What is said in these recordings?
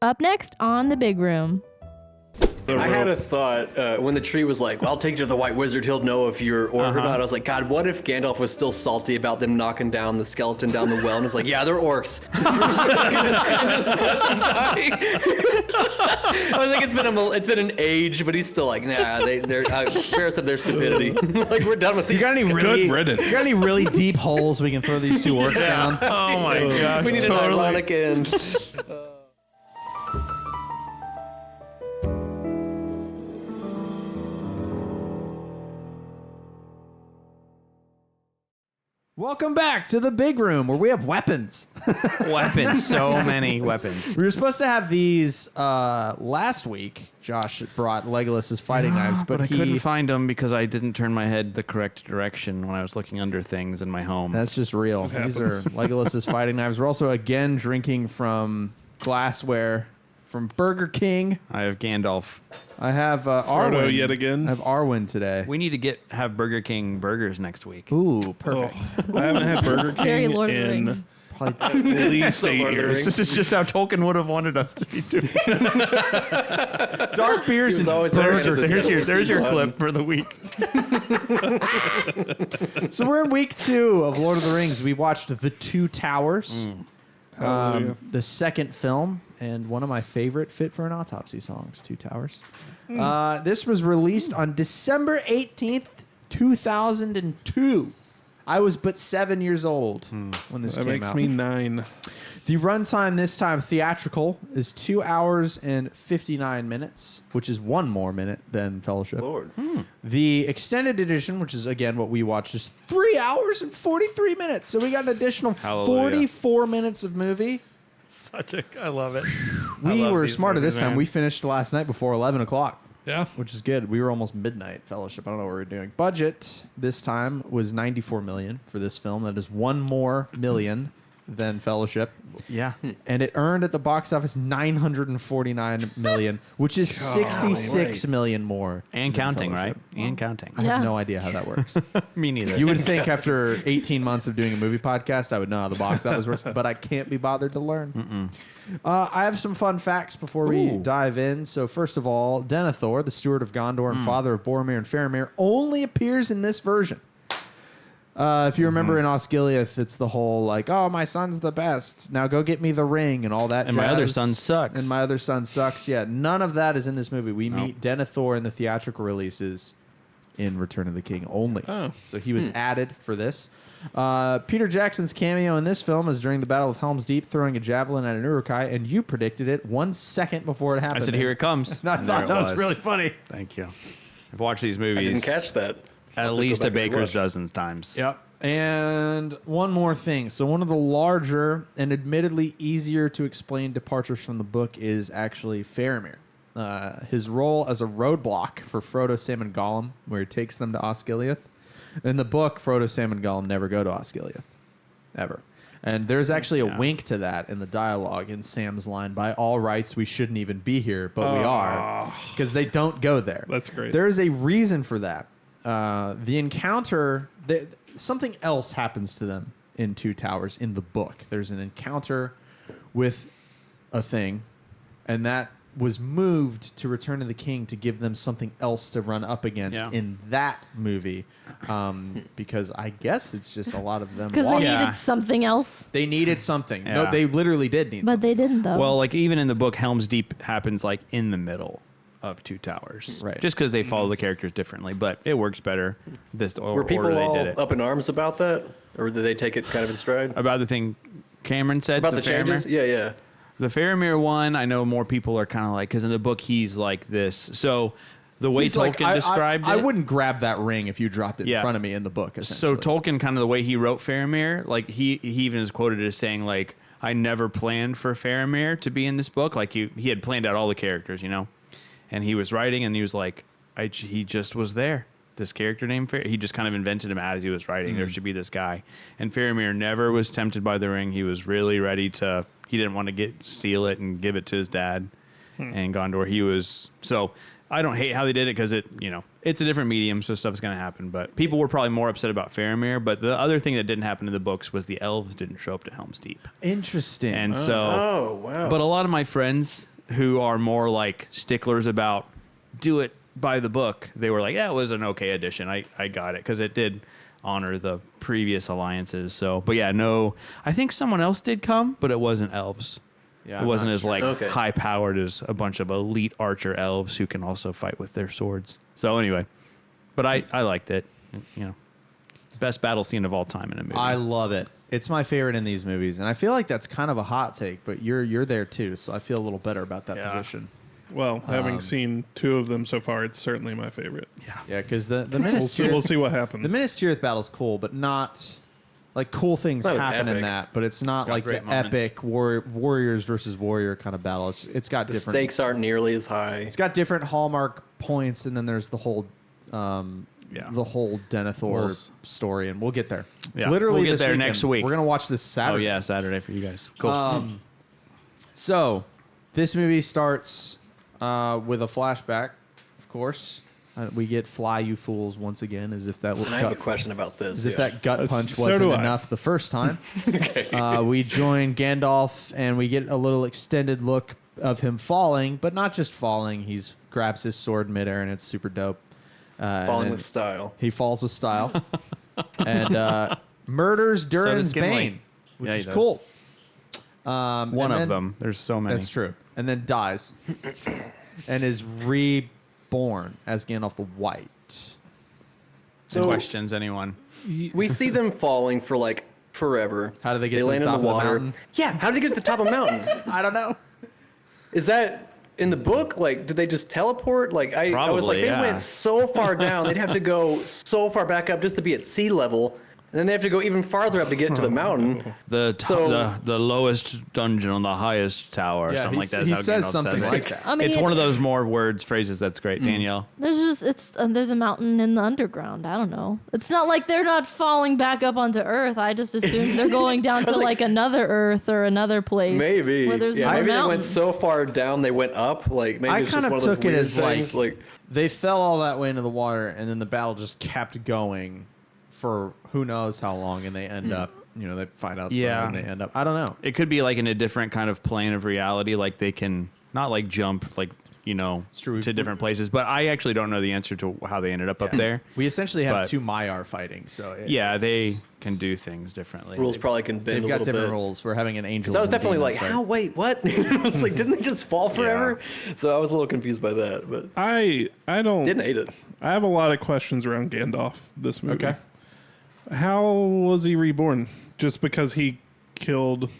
Up next on The Big Room. I had a thought when the tree was like, well, I'll take you to the White Wizard. He'll know if you're orc or not. I was like, God, what if Gandalf was still salty about them knocking down the skeleton down the well and was like, yeah, they're orcs. I was like, it's been an age, but he's still like, nah, they're embarrassed of their stupidity. Like, we're done with these. You got any really deep holes we can throw these two orcs down? Oh my gosh. We need an ironic end. Welcome back to the big room where we have weapons. Weapons, so many weapons. We were supposed to have these last week. Josh brought Legolas's fighting knives, but I couldn't find them because I didn't turn my head the correct direction when I was looking under things in my home. That's just real. These are Legolas's fighting knives. We're also again drinking from glassware from Burger King. I have Gandalf. I have Frodo Arwen yet again. I have Arwen today. We need to have Burger King burgers next week. Ooh, perfect. I haven't had Burger It's very King Lord of the in Rings. at least 8 years. This is just how Tolkien would have wanted us to be doing. Dark beers and always burgers. There's your clip for the week. So we're in week 2 of Lord of the Rings. We watched The Two Towers, the second film, and one of my favorite Fit for an Autopsy songs, Two Towers. This was released on December 18th, 2002. I was but 7 years old when this That came makes out. me 9. The runtime this time theatrical is 2 hours and 59 minutes, which is 1 more minute than Fellowship. Lord. The extended edition, which is again what we watched, is 3 hours and 43 minutes. So we got an additional Hallelujah. 44 minutes of movie. I love it. We were smarter this time. We finished last night before 11 o'clock. Yeah. Which is good. We were almost midnight Fellowship. I don't know what we were doing. Budget this time was $94 million for this film. That is 1 more million than Fellowship. Yeah. And it earned at the box office $949 million, which is $66 million more. And than counting, Fellowship. right? And counting. I have no idea how that works. Me neither. You would think after 18 months of doing a movie podcast, I would know how the box office works, but I can't be bothered to learn. I have some fun facts before we dive in. So first of all, Denethor, the steward of Gondor and father of Boromir and Faramir, only appears in this version. If you remember in Osgiliath, it's the whole like, oh, my son's the best. Now go get me the ring and all that And my other son sucks. And my other son sucks. Yeah, none of that is in this movie. We meet Denethor in the theatrical releases in Return of the King only. Oh. So he was added for this. Peter Jackson's cameo in this film is during the Battle of Helm's Deep, throwing a javelin at an Uruk-hai, and you predicted it 1 second before it happened. I said, here it comes. And I And thought there that it was really funny. Thank you. I've watched these I movies didn't catch that. at I'll have to least go a back and baker's watch. dozen times. Yep. And one more thing. So one of the larger and admittedly easier to explain departures from the book is actually Faramir. His role as a roadblock for Frodo, Sam, and Gollum, where he takes them to Osgiliath. In the book, Frodo, Sam, and Gollum never go to Osgiliath. Ever. And there's actually a wink to that in the dialogue in Sam's line, by all rights, we shouldn't even be here, but we are. Because they don't go there. That's great. There is a reason for that. The encounter, something else happens to them in Two Towers in the book. There's an encounter with a thing, and that was moved to Return of the King to give them something else to run up against in that movie. Because I guess it's just a lot of them. Because they walking. needed something else. They needed something. Yeah. No, they literally did need But something. they didn't, though. Well, like even in the book, Helm's Deep happens like in the middle of Two Towers. Right. Just because they follow the characters differently, but it works better this Were people order they all did it. up in arms about that? Or did they take it kind of in stride? About the thing Cameron said About to the changes? Faramir? Yeah, yeah. The Faramir one, I know more people are kind of like, because in the book he's like this. So the way He's Tolkien like, described I it. wouldn't grab that ring if you dropped it in Yeah. front of me in the book. So Essentially. Tolkien, kind of the way he wrote Faramir, like he even is quoted as saying like, I never planned for Faramir to be in this book. Like he had planned out all the characters, you know, and he was writing and he was like, he just was there. This character named Faramir. He just kind of invented him as he was writing. There should be this guy. And Faramir never was tempted by the ring. He was really ready to, he didn't want to steal it and give it to his dad. And Gondor, he was, so I don't hate how they did it because it, you know, it's a different medium, so stuff's going to happen. But people were probably more upset about Faramir. But the other thing that didn't happen in the books was the elves didn't show up to Helm's Deep. Interesting. And so, Oh, wow. but a lot of my friends who are more like sticklers about do it by the book, they were like, yeah, it was an okay addition. I got it because it did honor the previous alliances. So, but yeah, no, I think someone else did come, but it wasn't elves. Yeah, it I'm wasn't not as sure. like Okay. high powered as a bunch of elite archer elves who can also fight with their swords. So anyway, but I liked it. You know, best battle scene of all time in a movie. I love it. It's my favorite in these movies, and I feel like that's kind of a hot take, but you're there too, so I feel a little better about that Yeah. position. Well, having seen 2 of them so far, it's certainly my favorite. Yeah, because the We'll see, we'll see what happens. The Minas Tirith battle's cool, but not like cool things That was happen in epic. that. But it's not got like the great moments. epic warriors versus warrior kind of battle. It's got The different. stakes aren't nearly as high. It's got different hallmark points, and then there's the whole. Yeah. The whole Denethor story, and we'll get there. Yeah, Literally, we'll get this there weekend. next week. We're gonna watch this oh Saturday. yeah, Saturday for you guys. Cool. So, this movie starts with a flashback, of course. We get "Fly, you fools" once again, as if that was And I have a question about this. as if that gut punch So wasn't do I. enough the first time. We join Gandalf, and we get a little extended look of him falling, but not just falling. He's grabs his sword midair, and it's super dope. And Falling then with style. he falls with style, and murders Durin's does Gimli. Bane, which Yeah, he is does. cool. One of them. There's so many. That's true. And then dies, and is reborn as Gandalf the White. So Questions? Anyone? we see them falling for like forever. How do they get They to the land top in the of the water. mountain? Yeah, how did they get to the top of a mountain? I don't know. Is that in the book? Like, did they just teleport? Like, I was like, Probably, they yeah. went so far down, they'd have to go so far back up just to be at sea level, and then they have to go even farther up to get to the mountain. The lowest dungeon on the highest tower, or Yeah, something like that. he is how says Gandalf something says it. like that. I mean, It's one of those more words, phrases that's great, Danielle. there's a mountain in the underground. I don't know. It's not like they're not falling back up onto Earth. I just assume they're going down to like another Earth or another place. Maybe. where there's yeah, more maybe they went mountains. so far down they went up. Like maybe I it's just kind one of of those took it weird as things. like they fell all that way into the water, and then the battle just kept going for who knows how long, and they end up, they find out Yeah. something, and they end up. I don't know. It could be like in a different kind of plane of reality, like they can not like jump, like true. to different places. But I actually don't know the answer to how they ended up there. We essentially have But- two Maiar fighting, so Yeah, it's- they can do things differently. rules probably can bend They've a got little different bit. rules. We're having an angel. So I was definitely like, how? Wait, what? It's like, didn't they just fall forever? So I was a little confused by that, but I don't. didn't hate it. I have a lot of questions around Gandalf this movie. Okay. How was he reborn? Just because he killed,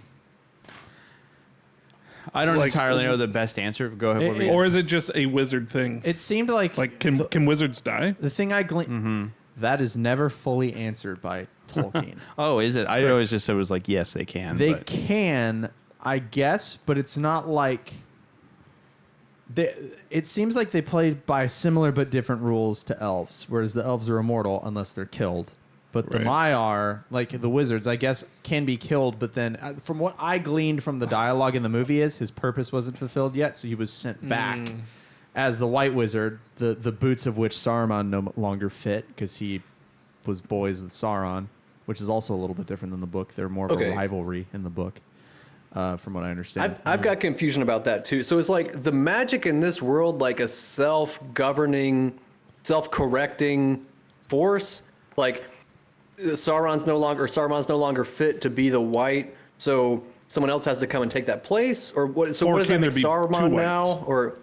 I don't like- entirely know the best answer. Go ahead. what were you- or is it just a wizard thing? It seemed like Can wizards die? the thing I gleaned that is never fully answered by Tolkien. oh, is it? I always just said it was like, yes, they can. They but- can, I guess, but it's not like. It seems like they played by similar but different rules to elves, whereas the elves are immortal unless they're killed. But the Right. Maiar, like the wizards, I guess, can be killed. But then, from what I gleaned from the dialogue in the movie, is his purpose wasn't fulfilled yet, so he was sent back as the White Wizard, the boots of which Saruman no longer fit because he was boys with Sauron, which is also a little bit different than the book. They're more of Okay. a rivalry in the book, from what I understand. I've got confusion about that too. So it's like the magic in this world, like a self-governing, self-correcting force. Like Saruman's no longer fit to be the White, so someone else has to come and take that place. Or what? So Or what does that can there make be two Saruman now? Whites? Or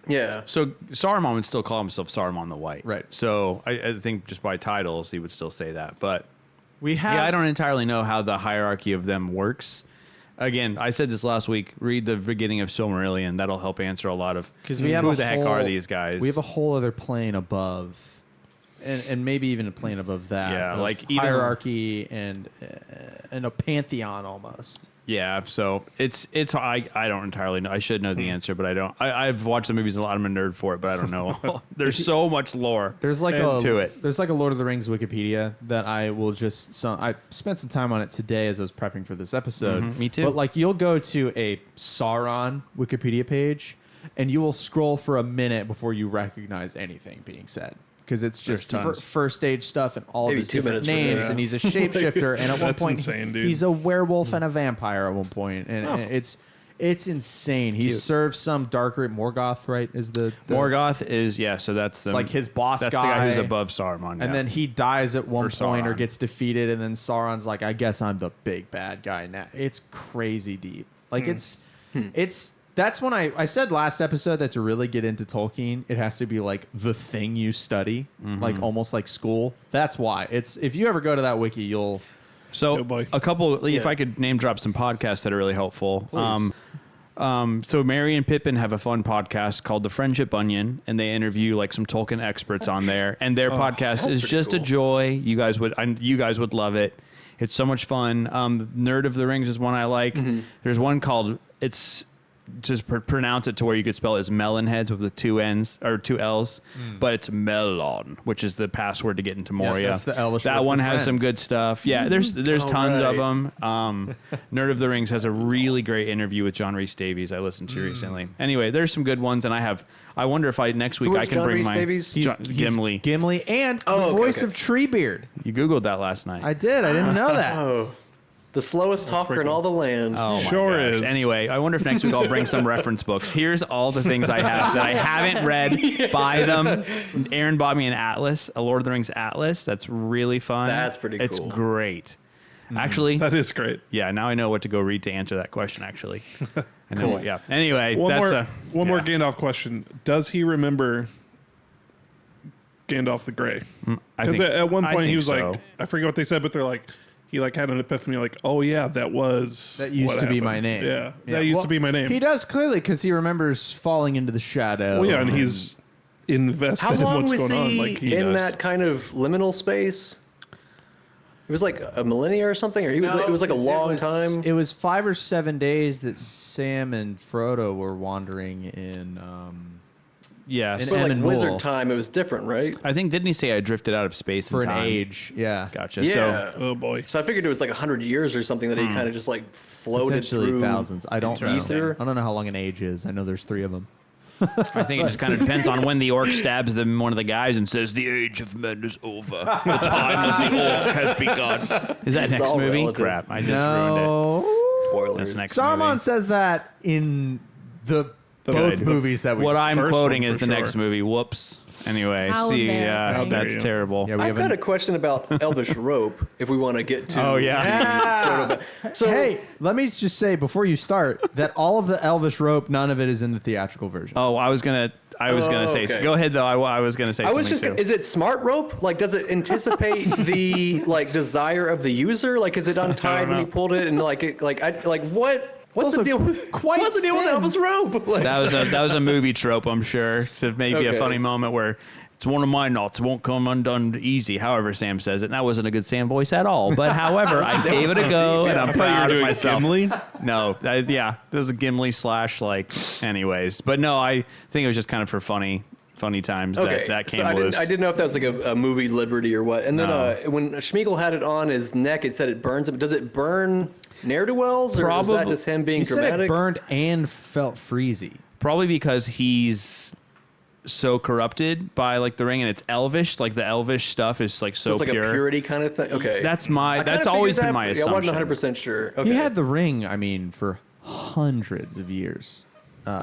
yeah. So Saruman would still call himself Saruman the White. Right. So I think just by titles, he would still say that. But we have. yeah, I don't entirely know how the hierarchy of them works. Again, I said this last week. Read the beginning of Silmarillion. That'll help answer a lot of because we have who a the heck whole- are these guys. We have a whole other plane above, and maybe even a plane above that. Yeah, of like even- hierarchy and a pantheon almost. Yeah, so it's I don't entirely know. I should know the answer, but I don't. I've watched the movies a lot. I'm a nerd for it, but I don't know. There's so much lore. There's like to it. There's like a Lord of the Rings Wikipedia that I will just. So I spent some time on it today as I was prepping for this episode. me too. But like you'll go to a Sauron Wikipedia page, and you will scroll for a minute before you recognize anything being said. Because it's just There's tons. first stage stuff and all Maybe of his 2 different minutes for names, that. and he's a shapeshifter. And at one That's point, insane, dude. he's a werewolf and a vampire at one point, and it's It's insane. He serves some darker Morgoth, right? Is the Morgoth is so that's the it's like his boss that's guy. the guy who's above Saruman. And then he dies at one Or point or Sauron. gets defeated, and then Sauron's like, I guess I'm the big bad guy now. It's crazy deep. Like it's that's when I said last episode that to really get into Tolkien, it has to be like the thing you study, like almost like school. That's why. It's if you ever go to that wiki, you'll So Oh, boy. a couple, if I could name drop some podcasts that are really helpful. So Mary and Pippin have a fun podcast called The Friendship Onion, and they interview like some Tolkien experts on there. And their podcast is just a joy. You guys would love it. It's so much fun. Nerd of the Rings is one I like. There's one called just pronounce it to where you could spell it as Melonheads with the two N's or two L's, but it's Melon, which is the password to get into Moria. that's the Elvish that word one for has some friend. good stuff. Yeah, there's tons of them. Nerd of the Rings has a really great interview with John Rhys Davies I listened to recently. Anyway, there's some good ones, and I wonder if next week Who I is can John bring Rhys my Davies? Gimli. Gimli and the okay, voice okay. of Treebeard. You Googled that last night. I did. I didn't know that. Oh, the slowest talker in all the land. Oh my Sure gosh. is. Anyway, I wonder if next week I'll bring some reference books. Here's all the things I have that I haven't read. Buy them. Aaron bought me an atlas, a Lord of the Rings atlas. That's really fun. That's pretty It's cool. great. Actually, That is great. yeah, now I know what to go read to answer that question, actually. I know what, yeah. Anyway, One that's more more yeah. Gandalf question. Does he remember Gandalf the Grey? I Because think- at one I point he think was so. like, I forget what they said, but they're like, he like had an epiphany, like, oh yeah, that used Used to be my name. Yeah, that used to be my name. He does clearly because he remembers falling into the shadow. Well, yeah, and he's invested How in long what's was going he on. Like he in does. that kind of liminal space? It was like a millennia or something, or it was like a long time. It was 5 or 7 days that Sam and Frodo were wandering in. Yeah. And so But like Emyn wizard Mull. time, it was different, right? I think, didn't he say I drifted out of space For and an time? age, yeah. Gotcha. Yeah. So Oh boy. So I figured it was like 100 years or something that he kind of just like floated Potentially through. thousands. I don't know. Ether. I don't know how long an age is. I know there's 3 of them. I think it just kind of depends on when the orc stabs them, one of the guys, and says, "The age of men is over. The time of the orc has begun." Is that next all movie? relative. Crap! I just ruined No. Spoilers. it. That's next Saruman movie. says that in both good. movies that we What I'm First quoting one is for the sure. next movie. Whoops. Anyway, How see, embarrassing. that's you. terrible. Yeah, we I've haven't. got a question about Elvish rope. If we want to get to. Oh yeah. So Hey, let me just say before you start that all of the Elvish rope, none of it is in the theatrical version. Oh, I was gonna say. okay. Go ahead though. I was gonna say I was something just. too. Is it smart rope? Like, does it anticipate the like desire of the user? Like, is it untied when he pulled it and like it what? What's also the deal with quite What's the deal with thin. Elvis rope? Like, That was a movie trope, I'm sure, to maybe a Okay. funny moment where it's one of my knots. It won't come undone easy. However, Sam says it, and that wasn't a good Sam voice at all. But however, I gave it a go, and I'm I thought you were proud of doing myself. Gimli. No, yeah, this is a Gimli slash like. Anyways, but no, I think it was just kind of for funny times okay, that came so loose. I didn't know if that was like a movie liberty or what. And then No. when Schmeagol had it on his neck, it said it burns him. Does it burn ne'er-do-wells, or is that Probably- just him being he said dramatic? it burned and felt freezy. Probably because he's so corrupted by like the ring, and it's elvish. Like the elvish stuff is like so it's like pure. a purity kind of thing. Okay, That's I kinda always figured been my I assumption. wasn't 100% sure. Okay. He had the ring, I mean, for hundreds of years.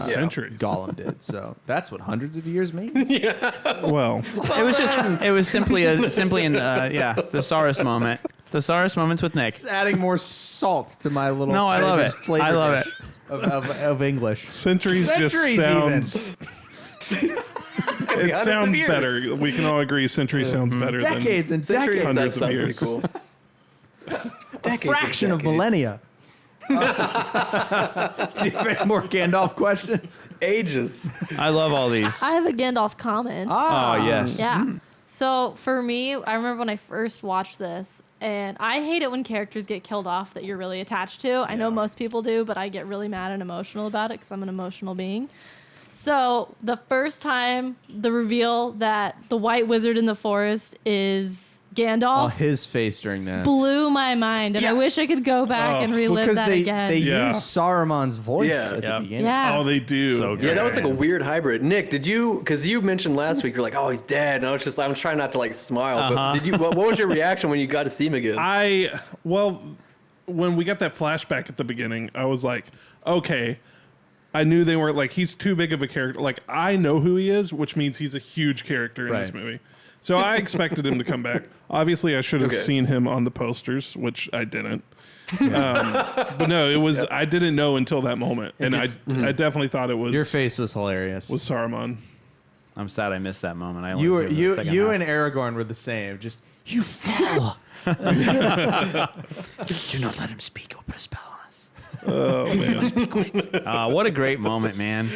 Centuries. Gollum did. So that's what hundreds of years means. Well, It was simply in thesaurus moment. Thesaurus moments with Nick. Just adding more salt to my little No, I love it. flavor I love dish of English. centuries just Centuries sounds. Be It hundreds of sounds years. better. We can all agree century sounds better Decades and Centuries decades. Hundreds does of sound pretty years. cool. A fraction of millennia. Do you have any more Gandalf questions? Ages. I love all these. I have a Gandalf comment. Oh yes. Yeah. So for me, I remember when I first watched this, and I hate it when characters get killed off that you're really attached to. I know most people do, but I get really mad and emotional about it because I'm an emotional being. So the first time the reveal that the white wizard in the forest is Oh, Gandalf his face during that. blew my mind, and I wish I could go back and relive Because that they again. use Saruman's voice Yeah. at Yep. the beginning. yeah. Oh, they do. So good. Yeah, that was like a weird hybrid. Nick, did you? Because you mentioned last week, you're like, "Oh, he's dead." And I was trying not to like smile. But did you? What was your reaction when you got to see him again? Well, when we got that flashback at the beginning, I was like, okay, I knew they weren't like, he's too big of a character. Like, I know who he is, which means he's a huge character in this movie. So I expected him to come back. Obviously, I should have seen him on the posters, which I didn't. But no, it was, I didn't know until that moment. And I definitely thought it was. Your face was hilarious. Was Saruman. I'm sad I missed that moment. I only You was were, here for the you second you half. and Aragorn were the same. Just, you fool. Do not let him speak or put a spell on us. Oh, man. What a great moment, man.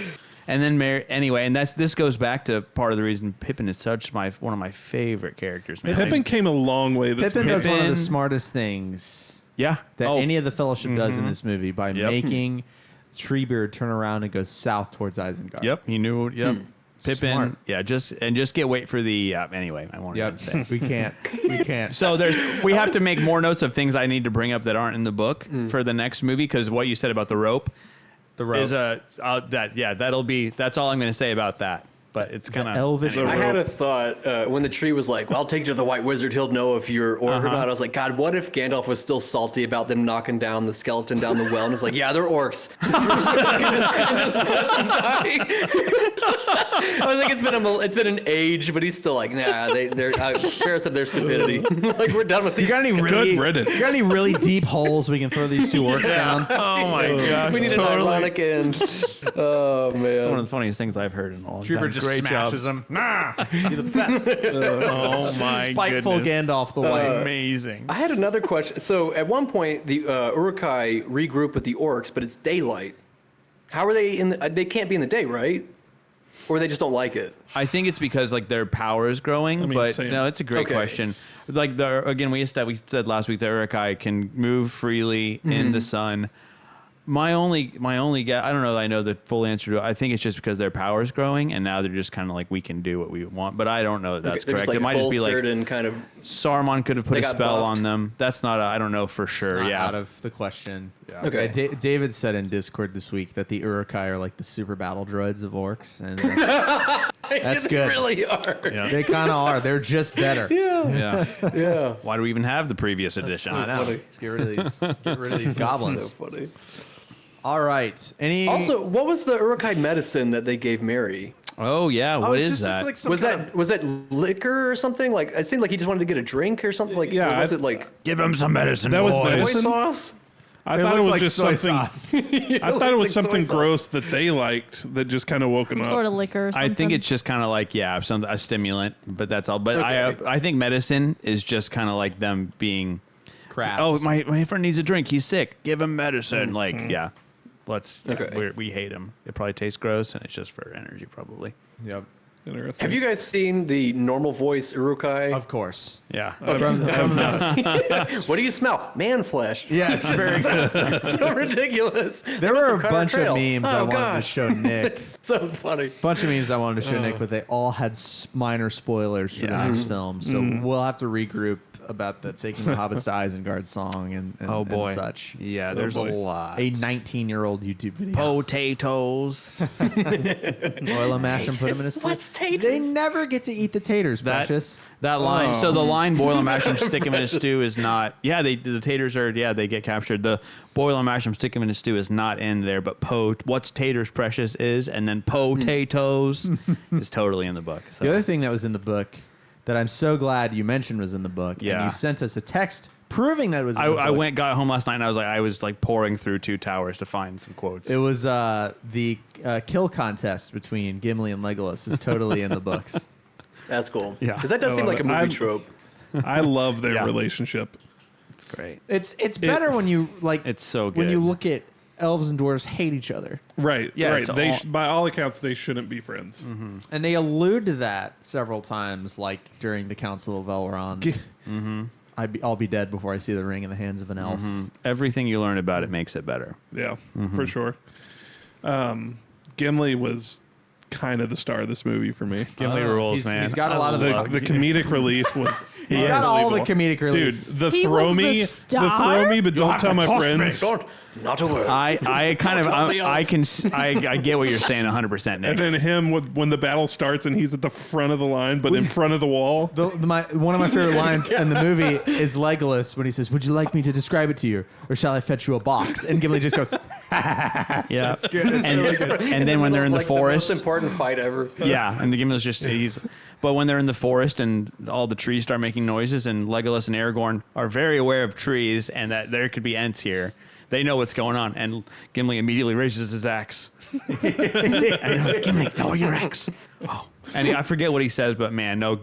And then anyway, and this goes back to part of the reason Pippin is such one of my favorite characters, man. Pippin came a long way this Pippin movie. does one of the Pippin- smartest things Yeah. that any of the Fellowship does in this movie by Yep. making Treebeard turn around and go south towards Isengard. Yep, he knew. Yep. Pippin. Smart. Yeah, just wait for the anyway, I won't even say. Yep. We can't. So we have to make more notes of things I need to bring up that aren't in the book for the next movie, because what you said about the rope The rope. is that's all I'm going to say about that. But it's kind of elvish. I had a thought when the tree was like, well, I'll take you to the White Wizard. He'll know if you're orc or not. I was like, God, what if Gandalf was still salty about them knocking down the skeleton down the well? And it's like, yeah, they're orcs. I was like, it's been an age, but he's still like, nah, they're embarrassed of their stupidity. Like, we're done with these. You got any Good riddance. You got any really deep holes we can throw these two orcs down? oh my gosh. We need an ironic end. Oh, man. It's one of the funniest things I've heard in a long Trooper time. just Great smashes job. him. Nah, you're the best. Oh my Spiteful goodness. Gandalf the White. Amazing. I had another question. So at one point, the Uruk-hai regroup with the orcs, but it's daylight. How are they they can't be in the day, right? Or they just don't like it? I think it's because like their power is growing, mean, but same. no, it's a great question. Like we said last week, the Uruk-hai can move freely in the sun. My only guess, I don't know that I know the full answer to it. I think it's just because their power is growing, and now they're just kind of like, we can do what we want. But I don't know that that's They're correct. just, It might just be like bolstered and kind of. Saruman could have put They a got spell buffed. on them. That's not. I don't know for sure. Not Yeah. out of the question. Okay. David said in Discord this week that the Uruk-hai are like the super battle droids of orcs, and that's They good. really are. Yeah. They kind of are. They're just better. Yeah. Yeah. Why do we even have the previous edition? I know. Let's get rid of these. Get rid of these goblins. So funny. All right. Any? Also, what was the Uruk-hai medicine that they gave Mary? Oh yeah. Oh, What it's is just that? Like some Was kind that was that liquor or something? Like it seemed like he just wanted to get a drink or something. Like Yeah, or was it like Give him some medicine. That was boys. the- soy Medicine? sauce? I It thought it looked was like just soy something. sauce. I thought it was looks like soy something sauce. gross that they liked that just kind of woke Some them up. sort of liquor or something. I think it's just kind of like a stimulant, but that's all. But Okay. I think medicine is just kind of like them being. crap. Oh, my friend needs a drink. He's sick. Give him medicine. Like yeah, Okay. we hate him. It probably tastes gross, and it's just for energy, probably. Yep. Interesting. Have you guys seen the normal voice Uruk-hai? Of course. Yeah. What do you smell? Man flesh. Yeah, it's very good. So ridiculous. There were a bunch of memes I wanted to gosh. show Nick. It's so funny. Bunch of memes I wanted to show Nick, but they all had minor spoilers for the next film. So we'll have to regroup about the Taking the Hobbits to Isengard song and Oh boy. and such. Yeah, there's boy. a lot. A 19-year-old YouTube video. Potatoes. Boil them, mash them, put them in a soup. What's taters? They never get to eat the taters, precious. That line. So the line "boil them, mash them, stick them in a stew" is not. Yeah, the taters are. Yeah, they get captured. The "boil them, mash them, stick them in a stew" is not in there. But what's taters, precious is, and then potatoes is totally in the book. So. The other thing that was in the book that I'm so glad you mentioned was in the book, and Yeah. you sent us a text proving that it was in the book. I got home last night and I was like pouring through Two Towers to find some quotes. It was the kill contest between Gimli and Legolas is totally in the books. That's cool. Yeah. Because that does I seem love like a it. movie I'm- trope. I love their Yeah. relationship. It's great. It's better when you like. It's so when good. you look at elves and dwarves hate each other, Right. Yeah, Right. it's They all- by all accounts they shouldn't be friends. and they allude to that several times, like during the Council of Elrond. I'll be dead before I see the ring in the hands of an elf. Everything you learn about it makes it better. Yeah, for sure. Gimli was kind of the star of this movie for me. Gimli rules, he's- man. he's got a lot of The comedic relief was He's got all the unbelievable. comedic relief. Dude, the He throw was me, the the star? throw me, but don't tell my friends. Don't Not a word. I kind of Don't tell the elf. I get what you're saying 100%, Nick. And then him when the battle starts and he's at the front of the line, but in front of the wall. One of my favorite lines in the movie is Legolas when he says, "Would you like me to describe it to you, or shall I fetch you a box?" And Gimli just goes, Yeah, It's really good. and then when they're in the Like, forest, the most important fight ever. yeah, and the Gimli's just but when they're in the forest and all the trees start making noises, and Legolas and Aragorn are very aware of trees and that there could be Ents here, they know what's going on, and Gimli immediately raises his axe. And you're like, Gimli, lower your axe. Oh. And I forget what he says, but man, no,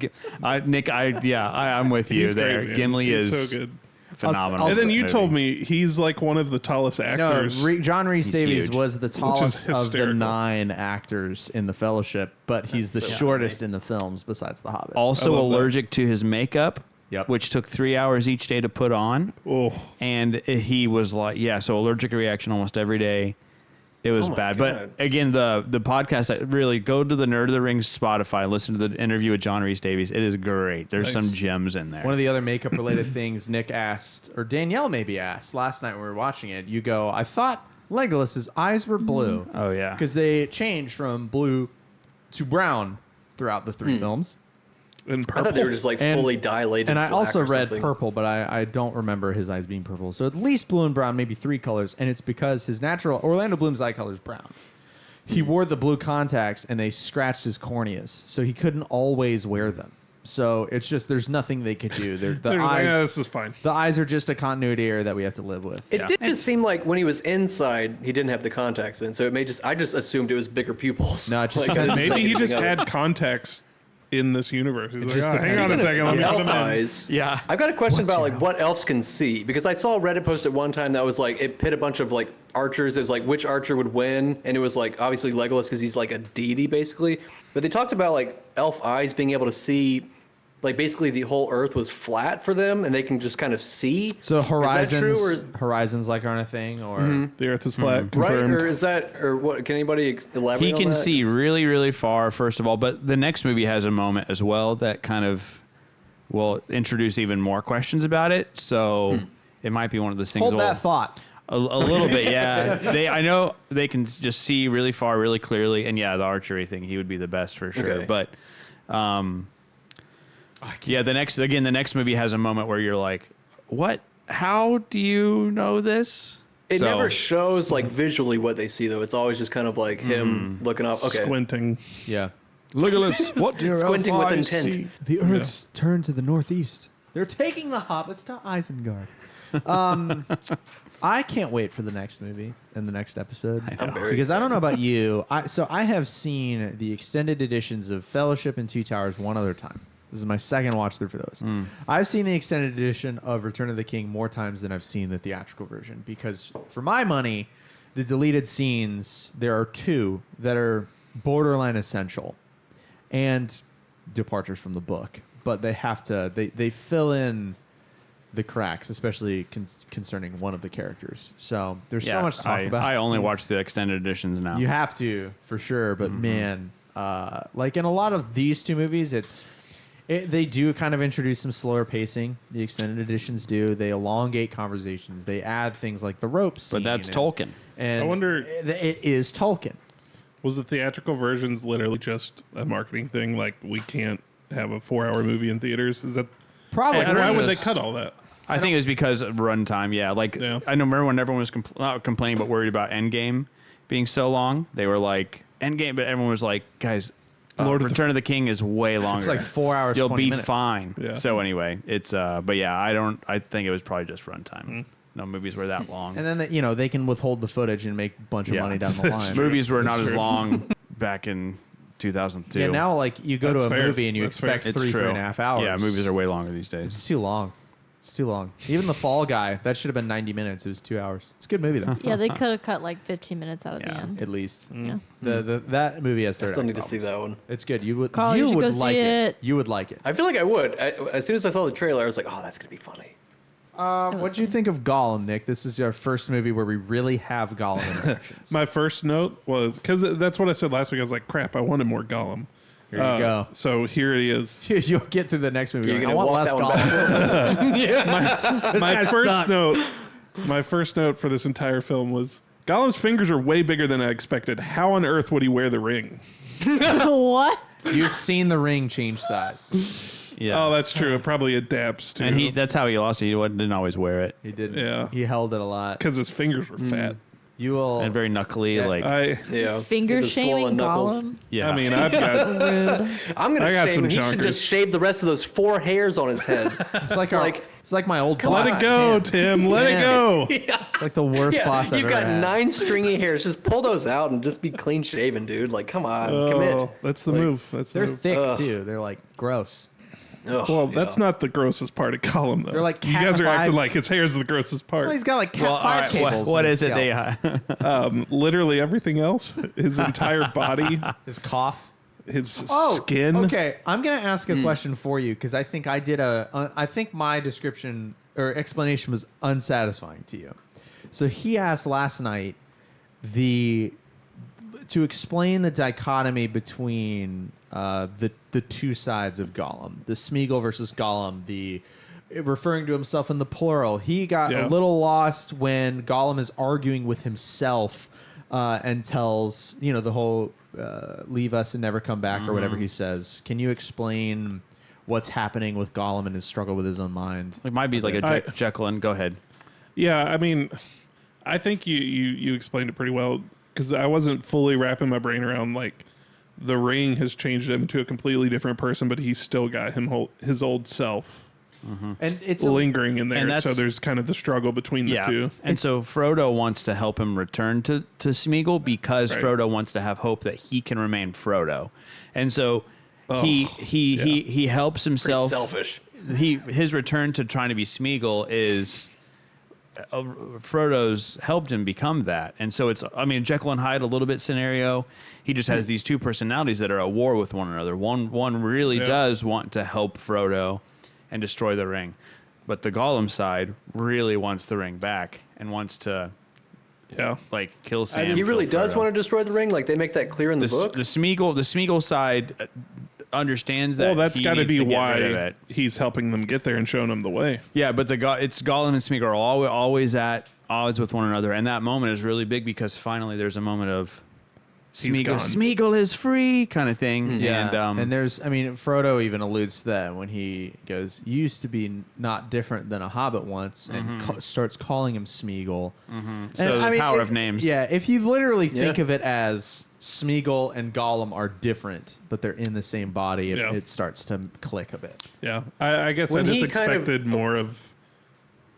Nick, I'm with you He's there. great, man. Gimli He's is so good. phenomenal. And then in you this told movie. me he's like one of the tallest No, actors. John Rhys Davies huge. was the tallest of the hysterical. 9 actors in the Fellowship, but he's the shortest in the films besides the Hobbits. Also I love that. allergic to his makeup, Yep. which took 3 hours each day to put on. Oh, And he was like, so allergic reaction almost every day. It was my bad. God. But again, the podcast, really go to the Nerd of the Rings Spotify, listen to the interview with John Rhys Davies. It is great. There's Nice. some gems in there. One of the other makeup related things Nick asked, or Danielle maybe asked last night when we were watching it, you go, I thought Legolas's eyes were blue. Oh, yeah. Because they changed from blue to brown throughout the 3 films. and I purple. thought they were just like And- fully dilated. And I black also or read something. purple, but I don't remember his eyes being purple. So at least blue and brown, maybe 3 colors. And it's because his natural, Orlando Bloom's eye color is brown. He wore the blue contacts and they scratched his corneas. So he couldn't always wear them. So it's just, there's nothing they could do. The They're like, eyes, this is fine. the eyes are just a continuity error that we have to live with. It didn't seem like when he was inside, he didn't have the contacts in, so it may just. I just assumed it was bigger pupils. No, it just Like, depends. I didn't Maybe he think just anything of had contacts in this universe. He's like, just hang on a second, let it. me put Elf them in. eyes. Yeah. I've got a question about like what elves can see, because I saw a Reddit post at one time that was like it pit a bunch of like archers. It was like which archer would win, and it was like obviously Legolas because he's like a deity basically. But they talked about like elf eyes being able to see. Like basically the whole Earth was flat for them, and they can just kind of see. So Is that horizons, true, or, horizons like aren't a thing, or The Earth is flat. right? Confirmed. Or is that or what? Can anybody elaborate? He on can that? see really, really far, first of all. But the next movie has a moment as well that kind of will introduce even more questions about it. So it might be one of those things. hold well, that thought. A little bit, yeah. I know they can just see really far, really clearly, and yeah, the archery thing, he would be the best for sure. Okay. But, yeah, the next movie has a moment where you're like, "What? How do you know this?" It So- never shows like visually what they see though. It's always just kind of like him looking up. Okay. Squinting. Yeah. Legolas, what do your Squinting with elf eyes intent. see? The Urks turn to the northeast. They're taking the hobbits to Isengard. I can't wait for the next movie and the next episode. I'm very Because I don't know about you. I have seen the extended editions of Fellowship and Two Towers one other time. This is my second watch through for those. I've seen the extended edition of Return of the King more times than I've seen the theatrical version. Because for my money, the deleted scenes, there are 2 that are borderline essential. And departures from the book, but they have to they fill in the cracks, especially concerning one of the characters. So there's so much to talk about. I only watch the extended editions now. You have to for sure, but man, like in a lot of these 2 movies, they do kind of introduce some slower pacing. The extended editions do. They elongate conversations. They add things like the ropes. but that's Tolkien. And I wonder- it is Tolkien. Was the theatrical versions literally just a marketing thing? Like, we can't have a 4-hour movie in theaters? Is that Probably. I don't why know would they this- cut all that? I think it was because of runtime. Yeah, like Yeah. I know. Remember when everyone was not complaining but worried about Endgame being so long? They were like Endgame, but everyone was like, guys, Return of the King is way longer. It's like 4 hours. You'll 20 be minutes. fine. Yeah. So anyway, it's but yeah, I think it was probably just runtime. No movies were that long. And then they can withhold the footage and make a bunch of Yeah. money down the line. Movies were not as True. long back in 2002. Yeah, now like you go That's to a fair. movie and you That's fair. expect it's 3.5 hours. Yeah, movies are way longer these days. It's too long. It's too long. Even The Fall Guy, that should have been 90 minutes. It was 2 hours. It's a good movie though, Yeah, they could have cut like 15 minutes out of the Yeah. end. at least. Yeah. That movie has I third still act need to see problems. that one. It's good. You would Carl, you should would go like see it. it. You would like it. I feel like I would. As soon as I saw the trailer, I was like, "Oh, that's gonna be funny." What do you think of Gollum, Nick? This is our first movie where we really have Gollum interactions. My first note was, because that's what I said last week. I was like, crap, I wanted more Gollum. Here you go. So here it is. You'll get through the next movie. You're going, I gonna want walk less that one Gollum. My guy first sucks. note My first note for this entire film was Gollum's fingers are way bigger than I expected. How on earth would he wear the ring? What? You've seen the ring change size. Yeah. Oh, that's true. It probably adapts to. And that's how he lost it. He didn't always wear it. He did. Yeah. He held it a lot. because his fingers were fat. You will. And very knuckly, Yeah, like Yeah. Finger With the shaming swollen knuckles. Golem. yeah. I mean, I've got. Rude. I'm I gonna got shave some him. He should chonkers. just shave the rest of those 4 hairs on his head. It's like like- it's like my old Let boss. it go, Tim. Let it Damn. go. It's like the worst boss I've you've ever got had. 9 stringy hairs. Just pull those out and just be clean shaven, dude. Like, come on, commit. Oh, that's the Like, move. That's the They're move. thick Ugh. too. They're like gross. Ugh, Well, that's not the grossest part of Gollum, though. They're like you guys are cat acting five- like his hair is the grossest part. Well, he's got like cat well, all five right, cables. what in is his it? scalp. Literally everything else, his entire body, His cough. his Oh, skin. Okay, I'm gonna ask a question for you because I think I did I think my description or explanation was unsatisfying to you. So he asked last night to explain the dichotomy between the two sides of Gollum, the Smeagol versus Gollum, the referring to himself in the plural. He got a Yeah. little lost when Gollum is arguing with himself and tells the whole leave us and never come back or whatever he says. Can you explain what's happening with Gollum and his struggle with his own mind? It might be like a Jekyll and go ahead. Yeah, I mean, I think you explained it pretty well because I wasn't fully wrapping my brain around like the ring has changed him to a completely different person, but he's still got his old self And it's lingering in there. and So that's- there's kind of the struggle between the two. And so Frodo wants to help him return to Smeagol because Right. Frodo wants to have hope that he can remain Frodo. And so he helps pretty himself. selfish. His return to trying to be Smeagol is Frodo's helped him become that. And so it's, I mean, Jekyll and Hyde a little bit scenario. He just has these two personalities that are at war with one another. One really does want to help Frodo and destroy the ring, but the Gollum side really wants the ring back and wants to Yeah. like kill Sam. He really kill does Frodo. want to destroy the ring. Like they make that clear in the book. The Smeagol side understands that. Well, that's he got to needs be get rid of why it. he's helping them get there and showing them the way. Yeah, but it's Gollum and Smeagol are always at odds with one another, and that moment is really big because finally there's a moment of He's Smeagol, gone. Smeagol is free kind of thing. Yeah, And there's, I mean, Frodo even alludes to that when he goes, "You used to be not different than a hobbit once," and starts calling him Smeagol. so the power of names. Yeah, if you literally think Yeah. of it as Smeagol and Gollum are different, but they're in the same body, it starts to click a bit. Yeah. I guess When I just he kind of- expected more of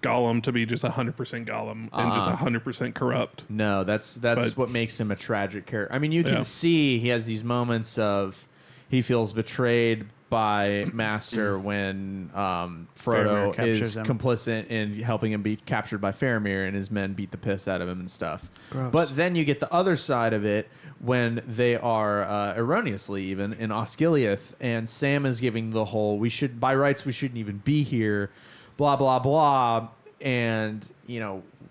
Gollum to be just 100% Gollum and just 100% corrupt. No, that's But- what makes him a tragic character. I mean, you can Yeah. see he has these moments of he feels betrayed by Master when Faramir Frodo captures is him. complicit in helping him be captured by Faramir, and his men beat the piss out of him and stuff. Gross. But then you get the other side of it when they are erroneously even in Osgiliath, and Sam is giving the whole by rights we shouldn't even be here, blah blah blah, and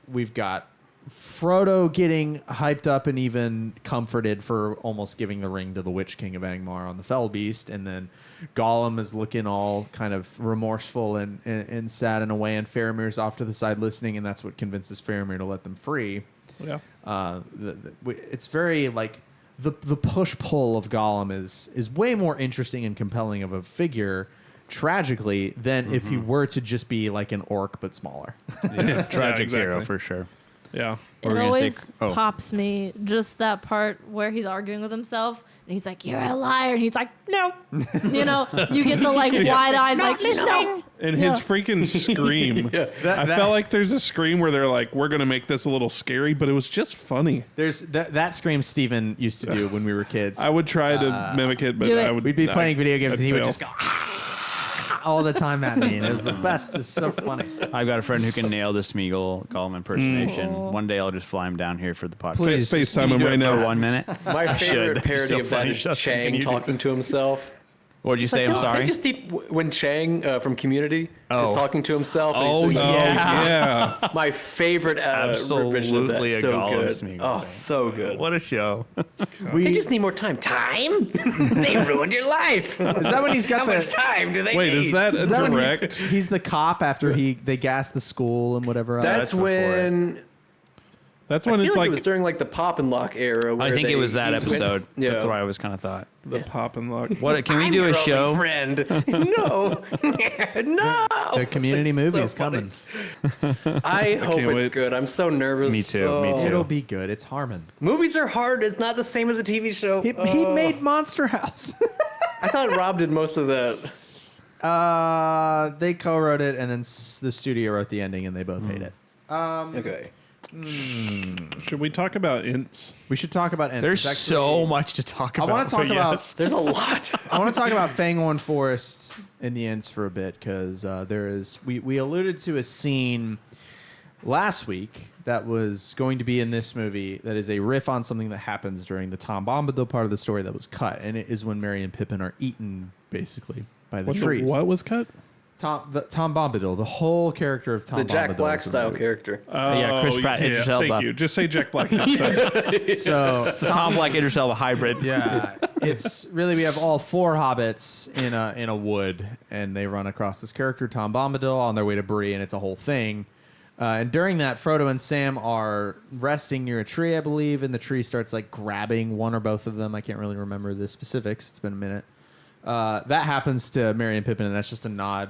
we've got Frodo getting hyped up and even comforted for almost giving the ring to the Witch King of Angmar on the Fell Beast, and then Gollum is looking all kind of remorseful and sad in a way, and Faramir's off to the side listening, and that's what convinces Faramir to let them free. Yeah. It's very like the push pull of Gollum is way more interesting and compelling of a figure, tragically, than if he were to just be like an orc but smaller. tragic exactly. hero for sure. Yeah. What were It we gonna say? always Oh. pops me just that part where he's arguing with himself and he's like, "You're a liar," and he's like, "No," you get the like wide eyes, like, "No." And Yeah. his freaking scream. I felt like there's a scream where they're like, we're going to make this a little scary, but it was just funny. There's that scream Steven used to do when we were kids. I would try to mimic it, but do it. I would. We'd be playing video games I'd and he would fail. just go all the time at me, and it was the best. It was so funny. I've got a friend who can nail the Smeagol Gollum impersonation. Oh. One day I'll just fly him down here for the podcast. Please. FaceTime Can you him do right it for now. 1 minute. My favorite should. parody So of that funny. is Justin, can Chang you do talking to himself. What'd you say? Like, I'm no, sorry. I just need, when Chang from Community is Oh. talking to himself. And Oh, he's doing yeah. Yeah. my favorite revision of that. Absolutely a So Gollum good. Smeagol Oh, thing. so good. What a show. They just need more time. Time? They ruined your life. Is that when he's got How the? much time do they Wait, need? is that a Is that when direct? he's the cop after they gas the school and whatever else? That's before when. That's I when feel it's like like it was during like the Pop and Lock era. I where think it was that he went- episode. Yeah. That's what I always kind of thought. the pop and lock. What? Can we I'm do a your show? only friend. No. No. The Community It's movie so is coming. I hope can't it's wait. good. I'm so nervous. Me too, me too. It'll be good. It's Harmon. Movies are hard. It's not the same as a TV show. He made Monster House. I thought Rob did most of that. They co-wrote it, and then the studio wrote the ending, and they both hate it. Okay. Should we talk about ENTS? We should talk about. There's It's so much to talk I about. want to talk but about. yes. There's a lot. I want to talk about Fangorn Forest in the ends for a bit because there is. We alluded to a scene last week that was going to be in this movie that is a riff on something that happens during the Tom Bombadil part of the story that was cut, and it is when Merry and Pippin are eaten basically by the trees. What was cut? Tom Bombadil, the whole character of Tom The Bombadil, Jack Black is style removed. character. Yeah, Chris Pratt, Idris Elba. Thank you. Just say Jack Black. next time. So Tom Black Idris Elba hybrid. yeah, it's really we have all four hobbits in a wood, and they run across this character Tom Bombadil on their way to Bree, and it's a whole thing. And during that, Frodo and Sam are resting near a tree, I believe, and the tree starts like grabbing one or both of them. I can't really remember the specifics. It's been a minute. That happens to Merry and Pippin, and that's just a nod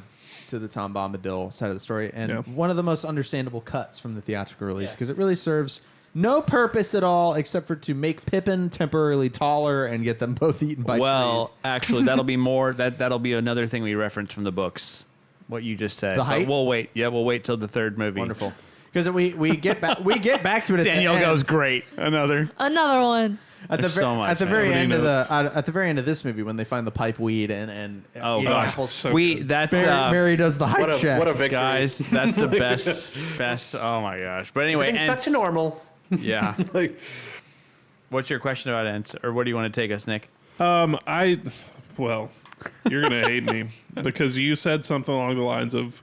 to the Tom Bombadil side of the story, and Yeah. one of the most understandable cuts from the theatrical release because it really serves no purpose at all except for to make Pippin temporarily taller and get them both eaten by Well, trees. actually, that'll be more. That'll be another thing we reference from the books. What you just said. The But height? we'll wait. Yeah, we'll wait till the third movie. Wonderful, because we get back to it. At Daniel the end. goes great. Another. Another one. At the, There's so much. at the very Nobody end of knows. at the very end of this movie when they find the pipe weed and Oh eating gosh, apples. so we. good. That's Mary does the height What a check. what a victory. guys. That's the best. Oh my gosh. But anyway, Everything's back Ents. to normal. Yeah. Like, What's your question about Ents, or where do you want to take us, Nick? Well, you're gonna hate me because you said something along the lines of,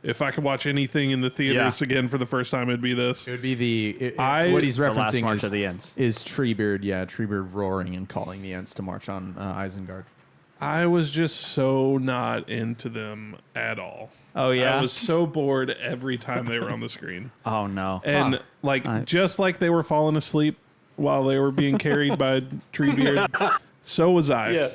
if I could watch anything in the theaters Yeah. again for the first time, it'd be this. It would be I- what he's The last referencing march is, of the Ents. is Treebeard, Treebeard roaring and calling the Ents to march on Isengard. I was just so not into them at all. Oh, yeah? I was so bored every time they were on the screen, Oh no. and just like they were falling asleep while they were being carried by Treebeard, so was I. yeah.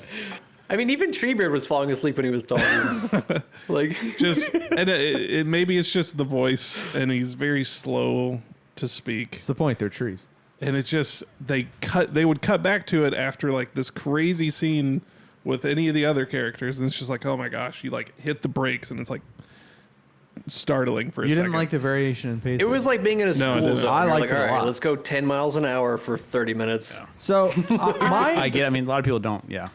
I mean, even Treebeard was falling asleep when he was talking. Like, Just and it maybe it's just the voice, and he's very slow to speak. It's the point. They're trees. And it's just they would cut back to it after like this crazy scene with any of the other characters, and it's just like, oh my gosh, you like hit the brakes, and it's like startling for a You second. didn't like the variation in pace. it was like being in a No, I school didn't. zone. I You're liked like, it a all right, lot. let's go 10 miles an hour for 30 minutes. so. I get. I mean, a lot of people don't. Yeah.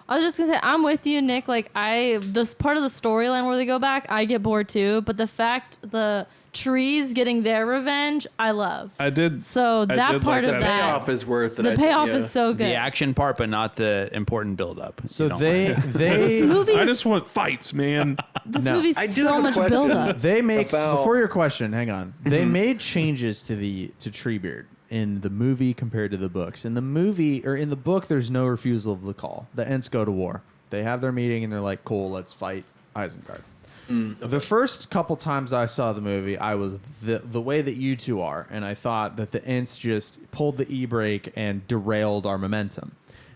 I was just gonna say I'm with you, Nick. Like this part of the storyline where they go back, I get bored too. But the fact the trees getting their revenge, I love. I did. So I that did part like of that. that, Payoff is worth it. the I think, payoff yeah. is so good. The action part, but not the important build-up. So You don't they like- This they movie, I is- just want fights, man. this No. movie's I do so have a much question. build up. they make About- before your question. Hang on. They made changes to Treebeard in the movie compared to the books. In the movie or in the book, there's no refusal of the call. The Ents go to war. They have their meeting and they're like, "Cool, let's fight Isengard." The first couple times I saw the movie, I was the way that you two are, and I thought that the Ents just pulled the e-brake and derailed our momentum.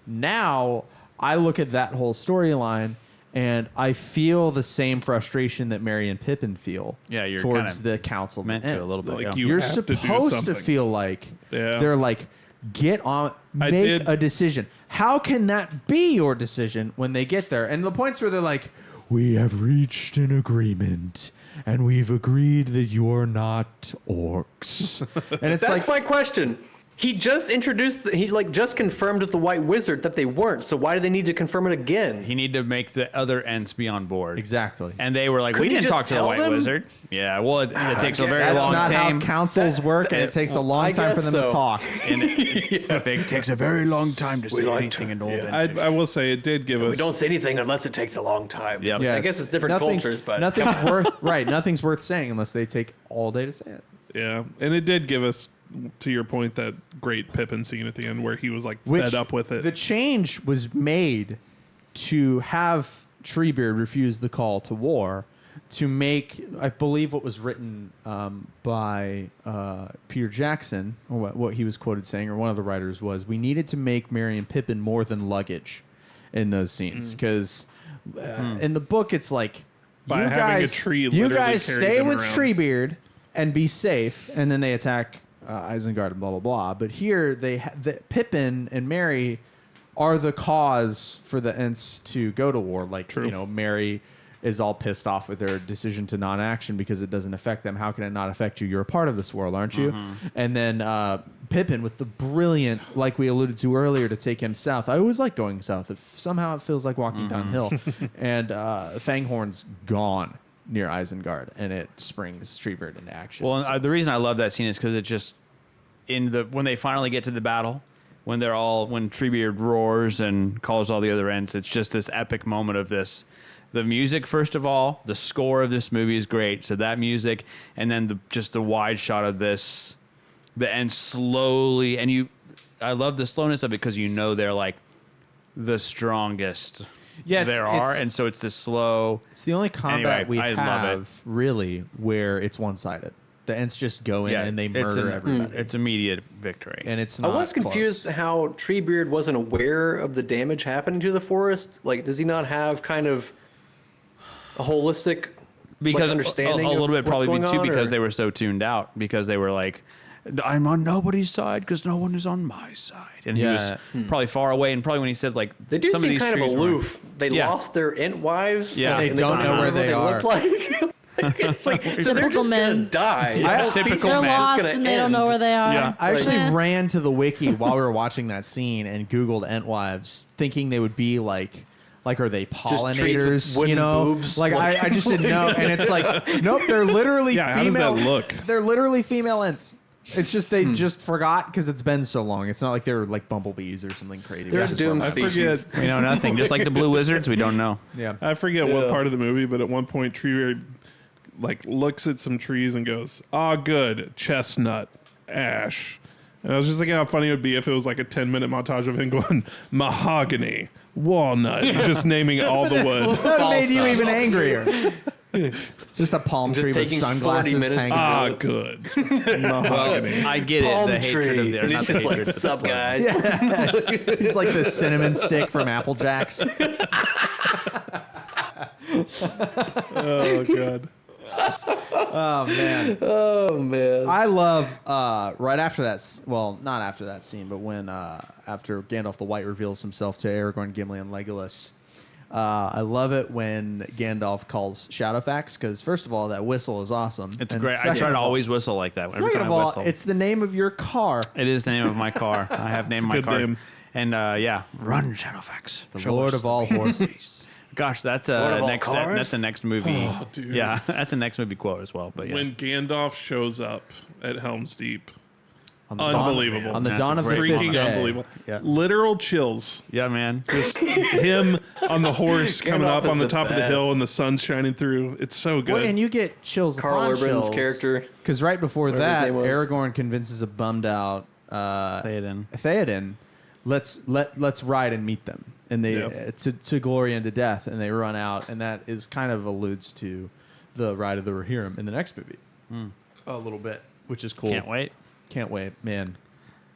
Now I look at that whole storyline and I feel the same frustration that Merry and Pippin feel Yeah, you're towards kinda the Council of meant the to a Ents. little bit. Like yeah. you You're have to do supposed to something. feel like Yeah. they're like, get on, I make did- a decision. How can that be your decision when they get there? And the points where they're like, we have reached an agreement and we've agreed that you're not orcs. And it's That's like, my question. He just introduced, he like just confirmed with the White Wizard that they weren't. So why do they need to confirm it again? He needed to make the other Ents be on board. Exactly. And they were like, Couldn't we he didn't just talk to the tell White them? Wizard. Yeah, well, it takes a very That's long not time. how councils work, and it takes a long I time for guess them to so. talk. And it takes a very long time to say anything in Old Ent. I will say it did give us. We don't say anything unless it takes a long time. Yep. Yeah, I guess it's different nothing's- cultures, but nothing's nothing's worth saying unless they take all day to say it. Yeah, and it did give us, to your point, that great Pippin scene at the end where he was like Which fed up with it. The change was made to have Treebeard refuse the call to war, to make, I believe, what was written by Peter Jackson, or what he was quoted saying, or one of the writers was, we needed to make Merry and Pippin more than luggage in those scenes, because in the book it's like, By you having guys, a tree you literally guys carry stay them with around. Treebeard and be safe, and then they attack Isengard and blah blah blah. But here Pippin and Merry are the cause for the Ents to go to war. Like, True. you know, Merry is all pissed off with their decision to non-action because it doesn't affect them. How can it not affect you? You're a part of this world, aren't you? And then Pippin with the brilliant, like we alluded to earlier, to take him south. I always like going south. Somehow it feels like walking downhill. And Fanghorn's gone near Isengard, and it springs Treebeard into action. Well, So- and the reason I love that scene is because it just when they finally get to the battle, when Treebeard roars and calls all the other Ents, it's just this epic moment of this. The music, first of all, the score of this movie is great. So that music, and then just the wide shot of this, the Ents slowly, and I love the slowness of it because you know they're like the strongest. Yeah, there are, and so it's this slow. It's the only combat Anyway, we I love have it. really where it's one-sided. The Ents just go in and they murder everybody. It's immediate victory. And it's I not was confused close. how Treebeard wasn't aware of the damage happening to the forest. Like, does he not have kind of a holistic because understanding a little of bit what's probably going too on, because or- they were so tuned out because they were like, I'm on nobody's side because no one is on my side, and he Yeah. was probably far away, and probably when he said like They do some of seem these kind of trees aloof. They Yeah. lost their Ent wives. Yeah. They and don't know where they look like. It's like, so they're Typical just men. gonna die. I- The whole Typical species They're is man. lost gonna and they don't know end. where they are. Yeah. I actually Like- ran to the wiki while we were watching that scene and Googled Entwives, thinking they would be like are they trees with pollinators? wooden You know, boobs. like I just didn't know. And it's like, nope, they're literally Yeah, how does female. that look? They're literally female Ents. It's just they just forgot because it's been so long. It's not like they're like bumblebees or something crazy. They're which a is where doomed I'm I at. species. forget. We know nothing, just like the Blue Wizards. We don't know. Yeah. I forget what Yeah. part of the movie, but at one point, Treebeard like looks at some trees and goes, "Ah, good, chestnut, ash." And I was just thinking how funny it would be if it was like a 10-minute montage of him going mahogany, walnut, just naming all the wood. That made you even angrier. It's just a palm Just tree with taking 40 sunglasses minutes to hanging. Ah, good, mahogany. I get Palm it, the hatred tree. of their And not he's the just like, hatred, but the sup, slow. guys. Yes. He's like the cinnamon stick from Apple Jacks. Oh god. Oh man. Oh man. I love right after that. Well, not after that scene, but when after Gandalf the White reveals himself to Aragorn, Gimli, and Legolas. I love it when Gandalf calls Shadowfax because first of all, that whistle is awesome. It's And great. I second try of to all- always whistle like that every Second time of I all, whistle. it's the name of your car. It is the name of my car. I have named my good car. name. And yeah, run Shadowfax. The Show Lord us of all horses. Gosh, that's Lord of all next. cars? That's the next movie. Oh, dude. Yeah, that's a next movie quote as well. But yeah, When Gandalf shows up at Helm's Deep, On the dawn- unbelievable. On the That's dawn a of the great fifth freaking day. unbelievable. Yeah. Literal chills. yeah, man. Just him on the horse coming Gandalf up is on the the top of the best. hill and the sun's shining through. It's so good. Well, and you get chills Carl upon Urban's chills. character. Because right before Whatever his that, name was. Aragorn convinces a bummed out Theoden. let's ride and meet them, and they Yeah. to glory and to death, and they run out, and that is kind of alludes to the Ride of the Rohirrim in the next movie a little bit, which is cool. Can't wait. Can't wait, man.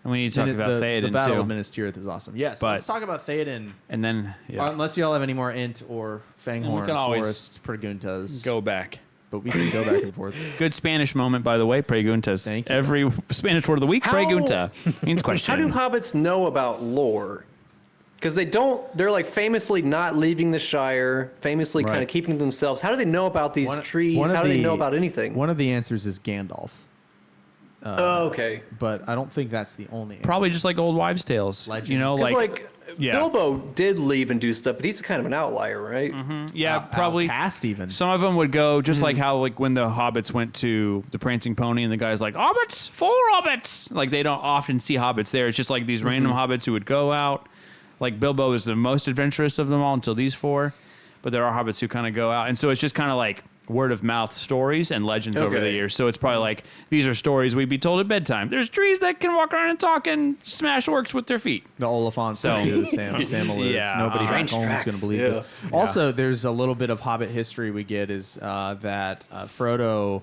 And we need to talk And about the Theoden Battle too. of Minas Tirith is awesome. Yes, But- let's talk about Theoden. And then yeah, Unless y'all have any more Ent or Fanghorn can always Forest Preguntas, go back. but we can go back and forth. Good Spanish moment, by the way. Preguntas. Thank you. Every Spanish word of the week. How- Pregunta means question. How do hobbits know about lore? Because they're like famously not leaving the Shire, famously kind Right. of keeping to themselves. How do they know about these trees? One of How do they the- know about anything? One of the answers is Gandalf. Okay. but I don't think that's the only. Probably just like old wives' tales. Legends. You know, 'Cause, like yeah. Bilbo did leave and do stuff, but he's kind of an outlier, right? yeah, probably. cast even. Some of them would go just like how like when the hobbits went to the Prancing Pony and the guy's like hobbits, 4 hobbits. Like they don't often see hobbits there. It's just like these random hobbits who would go out. Like Bilbo is the most adventurous of them all until these 4, but there are hobbits who kind of go out, and so it's just kind of like word of mouth stories and legends over the Okay. years. So it's probably like these are stories we'd be told at bedtime. There's trees that can walk around and talk and smash orcs with their feet. The Oliphant So- Sam alludes. Yeah. Nobody back Strange home is tracks, going to believe yeah. this. Also, there's a little bit of Hobbit history we get is that Frodo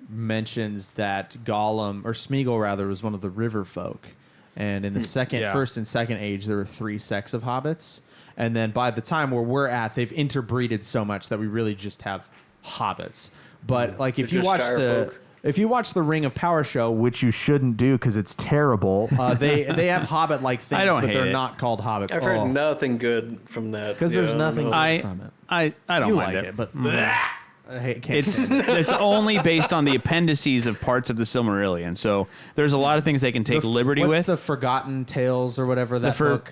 mentions that Gollum, or Smeagol rather, was one of the river folk. And in the Yeah. first and second age, there were 3 sects of hobbits. And then by the time where we're at, they've interbreeded so much that we really just have hobbits. But like if They're you just watch Shire the folk. if you watch the Ring of Power show, which you shouldn't do because it's terrible, they have hobbit like things, I don't but hate they're it. not called hobbits. I've heard nothing good from that. because there's nothing no. from it. I don't You mind like it, but I can't It's stand it. it's only based on the appendices of parts of the Silmarillion. So there's a lot of things they can take liberty What's with. the Forgotten Tales or whatever that book?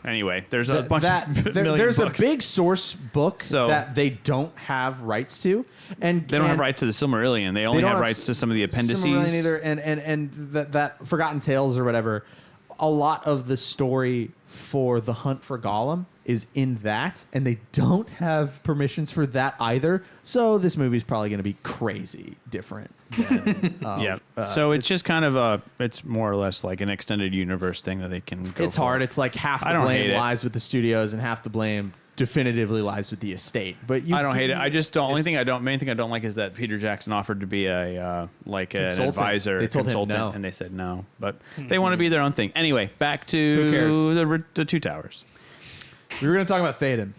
Anyway, there's a bunch of million there's books. a big source book So- that they don't have rights to, and They don't have rights to the Silmarillion. They only don't have have rights to some of the appendices. Silmarillion either, and that Forgotten Tales or whatever. A lot of the story for the hunt for Gollum is in that, and they don't have permissions for that either. So this movie's probably going to be crazy different. Than, Yeah. So it's just kind of it's more or less like an extended universe thing that they can go It's for. hard. It's like half I the don't blame hate it. lies with the studios and half the blame definitively lies with the estate. But you, I don't hate it. I just don't. Main it's- thing I don't like is that Peter Jackson offered to be an Consultant. advisor, They told him consultant, no. and they said no. But they want to be their own thing. Anyway, back to cares? the 2 towers. We were going to talk about Theoden.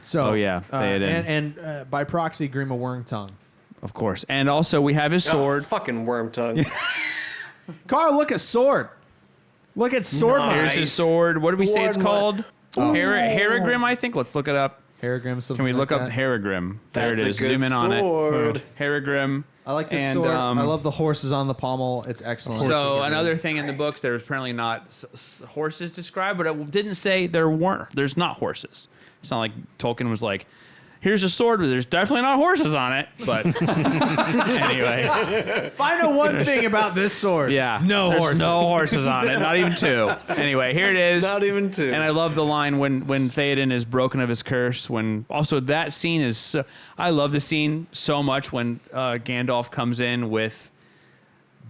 So, Oh, yeah, Theoden. and by proxy, Grima Wormtongue. Of course, and also we have his sword. Oh, fucking worm tongue. Carl, look at sword. Look at sword. Nice. Here's his sword. What did we say it's Lord, called? Haragrim, I think. Let's look it up. Haragrim. Something Can we like look up that. Haragrim? There it That's a is. good Zoom in on sword. it. Haragrim. I like this And, sword. I love the horses on the pommel. It's excellent. So another thing in the books, there's apparently not horses described, but it didn't say there weren't. There's not horses. It's not like Tolkien was like, here's a sword, but there's definitely not horses on it. But anyway, If I know one thing about this sword, yeah, no there's horses. no horses on it, not even 2. Anyway, here it is. Not even 2. And I love the line when Theoden is broken of his curse. When also that scene is, so, I love the scene so much when Gandalf comes in with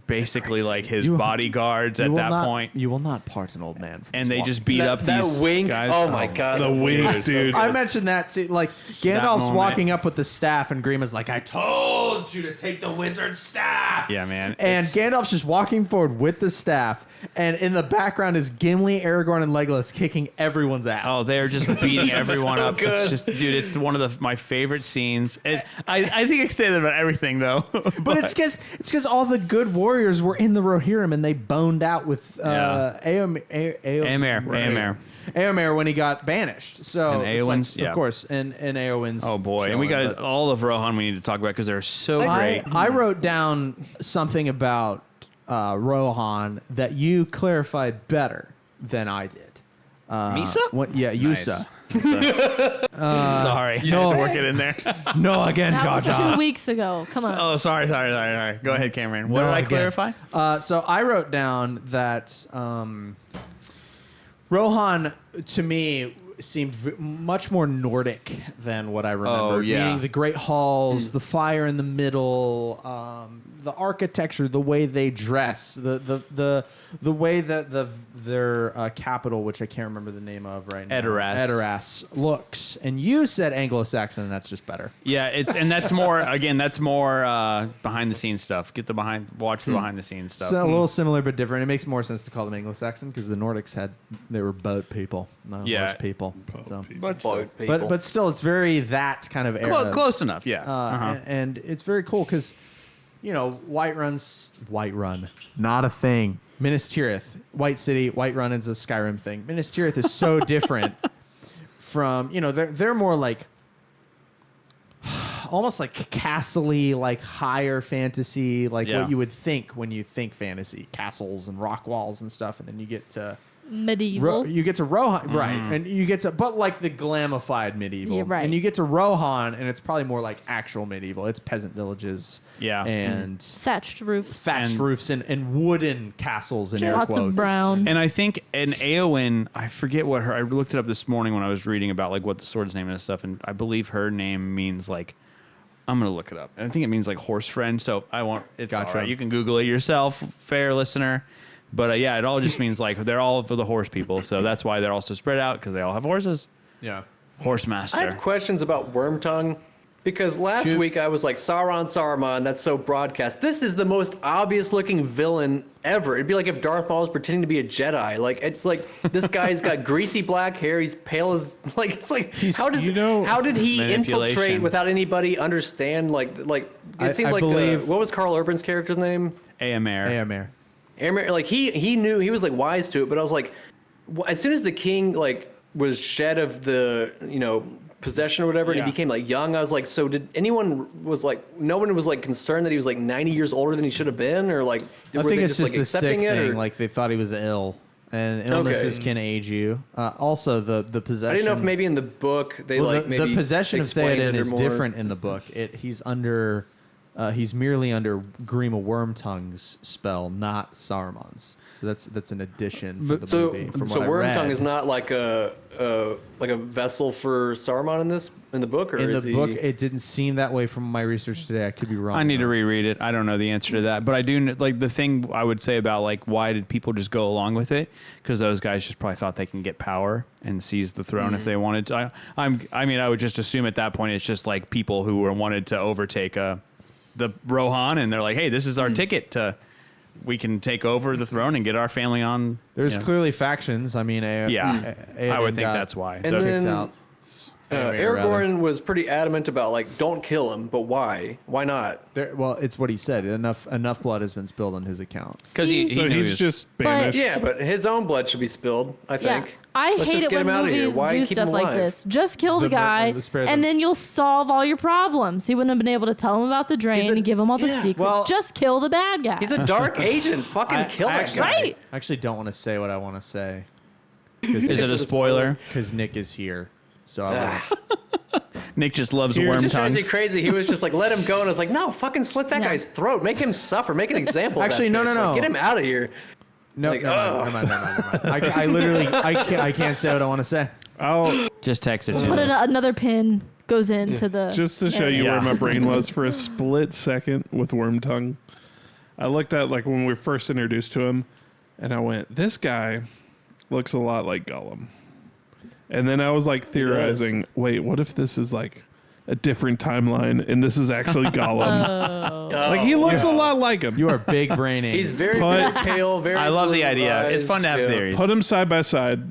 basically like his You- bodyguards You at will that not- point, you will not part an old man. From and his they walk. just beat up that these wink. guys. Oh my god. The wink, dude. I mentioned that. See, like Gandalf's moment. walking up with the staff, and Grima's like, "I told you to take the wizard's staff." Yeah, man. And It's- Gandalf's just walking forward with the staff, and in the background is Gimli, Aragorn, and Legolas kicking everyone's ass. Oh, they're just beating everyone so up. good. It's just, dude, it's one of my favorite scenes. I think I say that about everything, though. but it's because all the good warriors were in the Rohirrim, and they boned out with Yeah. Éomer. Éomer when he got banished. So And it's like, Éowyn's, yeah. of course, and Éowyn's. Oh boy, and we showing, got but- all of Rohan we need to talk about because they're so great. I wrote down something about Rohan that you clarified better than I did. Misa? Yeah, Yusa. Sorry, you no. had to work it in there. No, again, That was Jaja. 2 weeks ago. Come on. Oh, sorry. Go ahead, Cameron. What No, did I again. clarify? So I wrote down that Rohan, to me, seemed much more Nordic than what I remember. Oh, yeah. Meaning the great halls, the fire in the middle, the architecture, the way they dress, the way that their capital, which I can't remember the name of right now, Edoras. looks. And you said Anglo-Saxon, and that's just better. Yeah, that's more behind the scenes stuff. Watch the behind the scenes stuff. So a little similar but different. It makes more sense to call them Anglo-Saxon because the Nordics they were boat people, not Yeah. horse people. So. but still, Boat people. But still, it's very that kind of era. close enough. Yeah. And it's very cool because, White Run, not a thing. Minas Tirith, White City, White Run is a Skyrim thing. Minas Tirith is so different from, they're more like almost like castle-y, like higher fantasy, like Yeah. what you would think when you think fantasy, castles and rock walls and stuff, and then you get to Medieval. you get to Rohan, right? And you get to, but like the glamified medieval, Yeah, right. And you get to Rohan, and it's probably more like actual medieval. It's peasant villages, Yeah. and Thatched roofs. thatched And- roofs and wooden castles in air Lots quotes. of brown. And I think an Eowyn, I forget what her. I looked it up this morning when I was reading about like what the sword's name and stuff, and I believe her name means like. I'm gonna look it up. I think it means like horse friend. So I won't. It's Gotcha. all right. You can Google it yourself, fair listener. But yeah, it all just means like they're all for the horse people. So that's why they're also spread out because they all have horses. Yeah. Horse I master. have questions about Wormtongue because last Shoot. week I was like Saruman, that's so broadcast. This is the most obvious looking villain ever. It'd be like if Darth Maul was pretending to be a Jedi. Like it's like this guy's got greasy black hair. He's pale as like it's like how did he infiltrate Manipulation. without anybody understand? Like it seemed I like believe- what was Carl Urban's character's name? AMR. Aemir. Aramir, like he knew, he was like wise to it, but I was like, as soon as the king like was shed of the possession or whatever, and Yeah. he became like young, I was like, so did anyone was like no one was like concerned that he was like 90 years older than he should have been, or like I were think they it's just like a sick accepting it? thing. Or, Like they thought he was ill, and illnesses can age you. Also, the possession. I didn't know if maybe in the book they like maybe the possession of explained Theoden it is more. different in the book. He's merely under Grima Wormtongue's spell, not Saruman's. So that's an addition for the So, movie. From so what I read. Wormtongue is not like a vessel for Saruman in the book, or in is the he? book. It didn't seem that way from my research today. I could be wrong. I need to though. reread it. I don't know the answer to that, but I do like the thing I would say about like why did people just go along with it? Because those guys just probably thought they can get power and seize the throne if they wanted to. I would just assume at that point it's just like people who wanted to overtake the Rohan, and they're like, hey, this is our ticket to. We can take over the throne and get our family on. There's you know. clearly factions. I mean, I would think that's why. And kicked then- out. Aragorn was pretty adamant about like don't kill him, but why? Why not? Well, it's what he said. Enough blood has been spilled on his accounts. Because he So knew he's was- just banished. Yeah, but his own blood should be spilled. I think. Yeah. I Let's hate just it get when him out of here. movies Why do keep stuff him like alive? this. Just kill the The- guy, spare and them. then you'll solve all your problems. He wouldn't have been able to tell him about the drain and give him all the yeah. secrets. Well- Just kill the bad guy. He's a dark agent. Fucking kill that actually, guy. Right. I actually don't want to say what I want to say is it a spoiler? because Nick is here. So I wanna, Nick just loves Here- It worm just drives me tongues. crazy. He was just like, let him go, and I was like, no, fucking slit that Yeah. guy's throat. Make him suffer. Make an example. Actually, of that no, bitch. no, Like, no. get him out of here. no, Like, never mind. I literally I can't say what I want to say. I'll Just text it to Put him. another pin goes into the. just to show area. you Yeah. where my brain was for a split second with Wormtongue. I looked at like when we were first introduced to him, and I went, "This guy looks a lot like Gollum." And then I was like theorizing, "Wait, what if this is like a different timeline, and this is actually Gollum? Like he looks a lot like him." You are big braining. He's very, But- very pale. Very. I love the blue idea. It's eyes, fun to have yeah. theories. Put them side by side.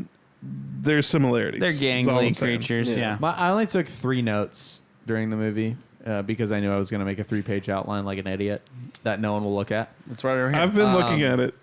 There's similarities. They're That's all I'm gangly saying. creatures. Yeah. Yeah. I only took 3 notes during the movie because I knew I was going to make a 3-page outline like an idiot that no one will look at. That's right over here. I've been looking at it.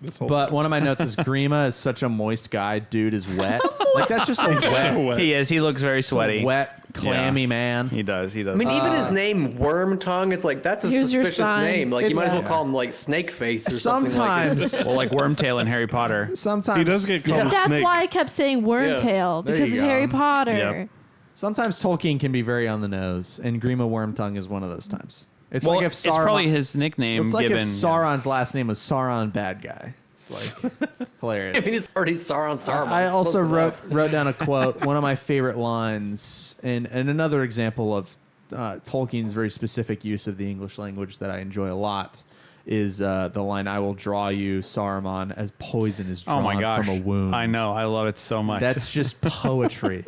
This whole But one of my notes is Grima is such a moist guy. Dude is wet. Like that's just a wet, so wet. He is. He looks very sweaty. wet, clammy man. He does. He does. I mean, even his name, Wormtongue, it's like that's a Here's your suspicious sign. name. Like you It's- might as well Yeah. call him like Snakeface or something. Like Sometimes, well, like Wormtail in Harry Potter. sometimes He does get called a That's snake. why I kept saying Wormtail There because you of go. Harry Potter. Yep. Sometimes Tolkien can be very on the nose, and Grima Wormtongue is one of those times. It's Well, like if it's Sauron, probably his nickname it's like given. if Sauron's last name was Sauron Bad Guy. It's like hilarious. I mean, it's already Saruman. I It's also close enough. wrote down a quote. One of my favorite lines, and another example of Tolkien's very specific use of the English language that I enjoy a lot, is the line, "I will draw you, Saruman, as poison is Oh drawn my gosh! from a wound." I know. I love it so much. That's just poetry.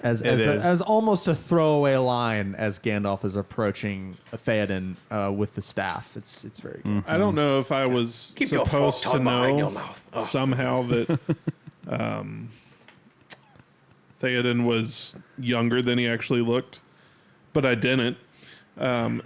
As is. as almost a throwaway line as Gandalf is approaching Theoden with the staff. It's very good. I don't know if I was Keep your supposed forked to tongue behind your know mouth. Oh. somehow that Theoden was younger than he actually looked, but I didn't.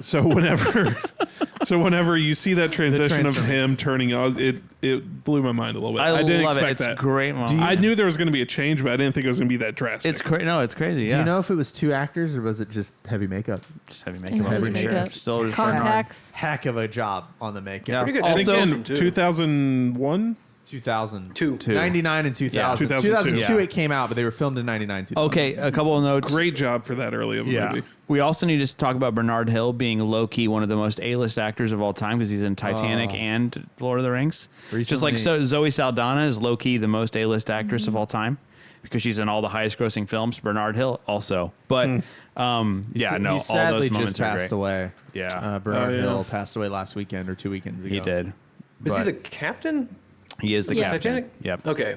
So So whenever you see that transition of transformation. him turning on, it blew my mind a little bit. I didn't love expect it. that. It's great. Moment. I knew there was going to be a change, but I didn't think it was going to be that drastic. It's crazy. No, it's crazy. Yeah. Do you know if it was 2 actors or was it just heavy makeup? Just heavy And makeup. heavy I'm sure. makeup. Still just Bernard. Contacts. Heck of a job on the makeup. Yeah. Pretty good. And Also, again, too. 2001. 2000. Two. 99 and 2000. 2002. 2002 Yeah. it came out, but they were filmed in 99. 2000. Okay, a couple of notes. Great job for that early of a movie. We also need to talk about Bernard Hill being low-key one of the most A-list actors of all time because he's in Titanic and Lord of the Rings. Just like Recently- Zoe Saldana is low-key the most A-list actress of all time because she's in all the highest-grossing films. Bernard Hill also. But, He all sadly those moments just are passed great. away. Yeah. Bernard Oh, yeah. Hill passed away last weekend or 2 weekends ago. He did. Was he But the captain? he is the Yeah. captain. Titanic? Yep. Okay.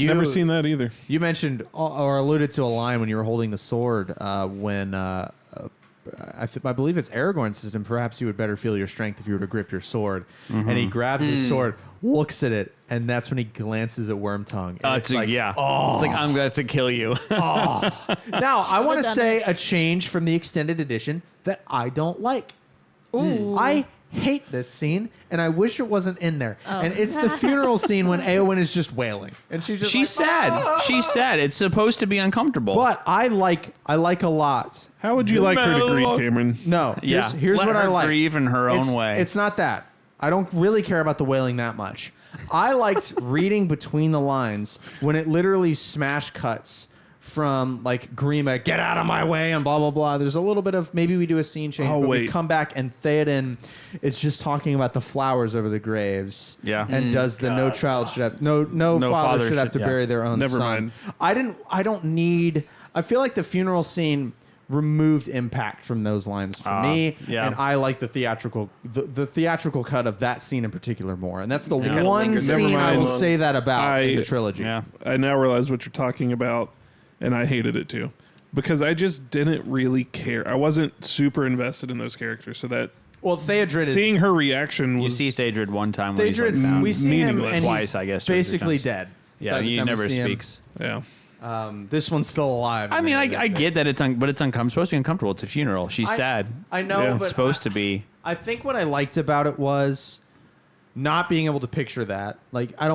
Never seen that either. You mentioned or alluded to a line when you were holding the sword when I believe it's Aragorn says, and perhaps you would better feel your strength if you were to grip your sword. And he grabs his sword, looks at it, and that's when he glances at Wormtongue. And It's like, It's like, I'm going to kill you. Now, I want to done say a change from the extended edition that I don't like. Ooh. I hate this scene, and I wish it wasn't in there. Oh. And it's the funeral scene when Eowyn is just wailing, and she's just She's like, sad. "Ah!" She's sad. It's supposed to be uncomfortable. But I like a lot. How would you like her to grieve, Cameron? No, Yeah. here's Let what her I like. grieve in her own It's- way. It's not that. I don't really care about the wailing that much. I liked reading between the lines when it literally smash cuts from like Grima, get out of my way, and blah blah blah. There's a little bit of maybe we do a scene change, Oh, but we wait. come back and Theoden is just talking about the flowers over the graves. Yeah. and does the no child should have no father should have to yeah. bury their own Never son. mind. I don't need. I feel like the funeral scene removed impact from those lines for me, yeah. and I like the theatrical cut of that scene in particular more. And that's the kinda one lingered. Never scene I will mind. say that about in I- the trilogy. Yeah. I now realize what you're talking about, and I hated it too. Because I just didn't really care. I wasn't super invested in those characters, so that Well, Theodred is seeing her reaction You was see Thaedred one time when he's like Theodred's. down. We see him meaningless. and Twice, he's I guess, two or three basically times. dead. Yeah, By the he time we never see him. speaks. yeah. This one's still alive. I mean, I get that it's but it's supposed to be uncomfortable. It's a funeral. She's I- sad. I know, Yeah. but It's supposed to be. I think what I liked about it was not being able to picture that. Like I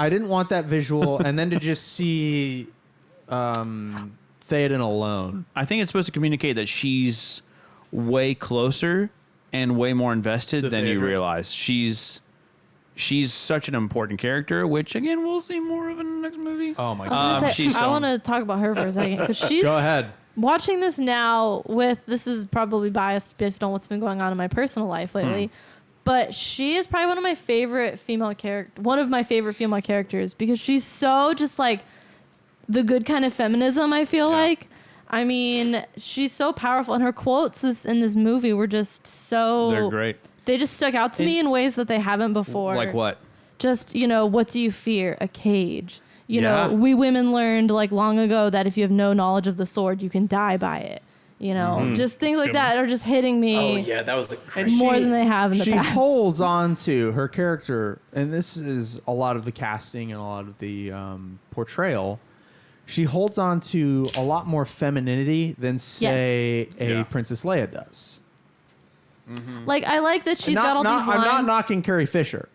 didn't want that visual, and then to just see Theoden alone. I think it's supposed to communicate that she's way closer and way more invested To than you Thaedra. realize. She's such an important character, which again we'll see more of in the next movie. Oh my I was gonna say, she's I so- want to talk about her for a second because she's Go ahead. watching this now with this is probably biased based on what's been going on in my personal life lately. But she is probably one of my favorite female characters because she's so just like the good kind of feminism, I feel like. I mean, she's so powerful and her quotes in this movie were just so They're great. They just stuck out to me in ways that they haven't before. Like what? Just, what do you fear? A cage. Yeah. We women learned like long ago that if you have no knowledge of the sword, you can die by it. Just things like good that are just hitting me. Oh yeah, that was the And More than they have in the she past. holds on to her character, and this is a lot of the casting and a lot of the portrayal. She holds on to a lot more femininity than, say, Yeah. a Princess Leia does. Like, I like that she's got all these lines. I'm not knocking Carrie Fisher.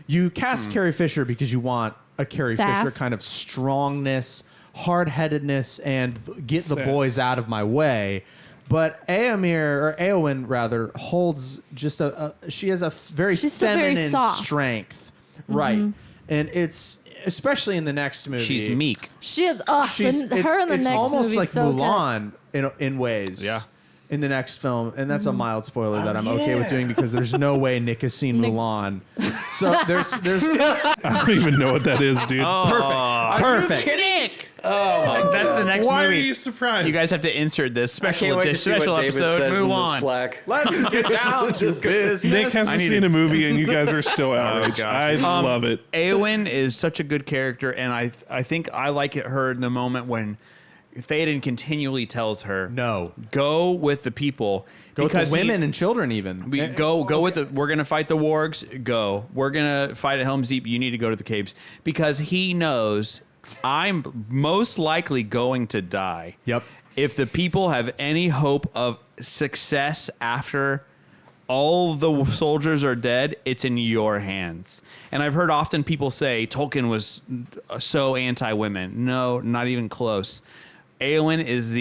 You cast Carrie Fisher because you want a Carrie Sass. Fisher kind of strongness, hard-headedness, and get the Sass. boys out of my way. But Eowyn rather, holds just she has a very She's still very feminine soft. strength. Right. And it's, especially in the next movie. She's meek. She is, She's, her in the it's next almost movie like so good. Mulan in ways. Yeah. In the next film, and that's a mild spoiler that I'm okay with yeah. doing because there's no way Nick has seen Mulan. So there's I don't even know what that is, dude. perfect. That's the next Why movie. are you surprised? You guys have to insert this Can't special wait to see special what David episode. says in the Mulan. Slack. Let's get down to business. Nick hasn't I need seen it. a movie, and you guys are still outraged. gosh. I love it. Eowyn is such a good character, and I think I like her in the moment when Theoden continually tells her, No. go with the people, Go with because the women and children even. go with the. We're gonna fight the wargs. Go. We're gonna fight at Helm's Deep. You need to go to the caves because he knows I'm most likely going to die. Yep. If the people have any hope of success after all the soldiers are dead, it's in your hands. And I've heard often people say Tolkien was so anti-women. No, not even close. Eowyn is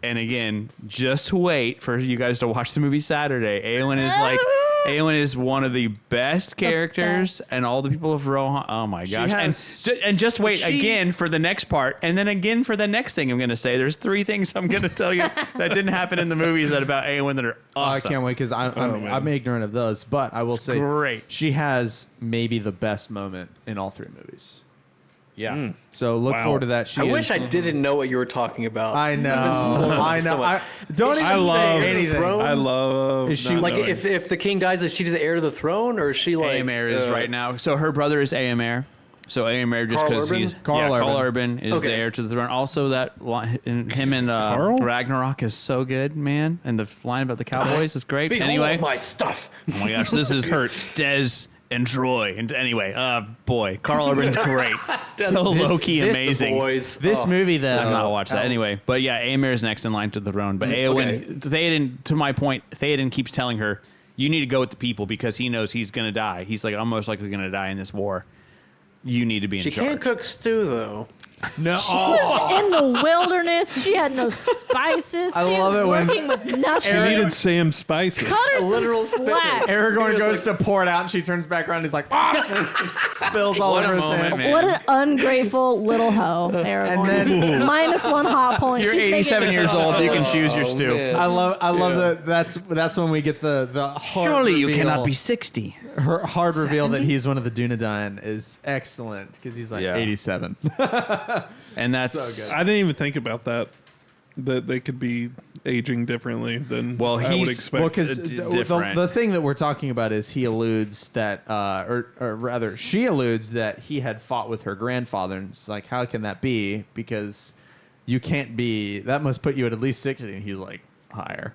and again, just wait for you guys to watch the movie Saturday. Eowyn is one of the best characters, and all the people of Rohan. Oh my gosh! And just wait again for the next part, and then again for the next thing I'm going to say. There's 3 things I'm going to tell you that didn't happen in the movies that about Eowyn that are awesome. I can't wait because I'm ignorant of those, but I will say great. She has maybe the best moment in all 3 movies. Yeah. So look forward to that. I wish I didn't know what you were talking about. I know. I know. Don't even say anything. I love. Is she Like if the king dies, is she the heir to the throne, or is she like Aemir is right now. So her brother is Aemir. So Aemir, just because he's Carl Urban is the heir to the throne. Also, him and Ragnarok is so good, man. And the line about the cowboys is great. Behold anyway, my stuff. Oh my gosh, this is Des and Troy. And anyway, boy, Carl Urban's great. So low-key amazing. This movie, though. I've not watched that anyway. But yeah, Aemir is next in line to the throne. But Eowyn, Theoden, to my point, Theoden keeps telling her, you need to go with the people because he knows he's going to die. He's like, I'm most likely going to die in this war. You need to be in charge. She can't cook stew, though. No. She was in the wilderness. She had no spices. I love it when working with nothing. She needed Sam spices. Cut her A literal some slack. Aragorn goes to pour it out, and she turns back around, and he's like, it spills all What a over his moment, hand. man. What an ungrateful little hoe, Aragorn. then- -1 hot point. You're She's making- 87 years old. You can choose your stew. man. I love that. That's when we get the hard Surely you reveal. cannot be 60. Her hard reveal that he's one of the Dunedain is excellent because he's like Yeah. 87. And that's So good. I didn't even think about that. That they could be aging differently than Well, I would he's- expect. Well, because different. the thing that we're talking about is he alludes that, or rather, she alludes that he had fought with her grandfather, and it's like, how can that be? Because you can't be. That must put you at least 60. And he's like, higher.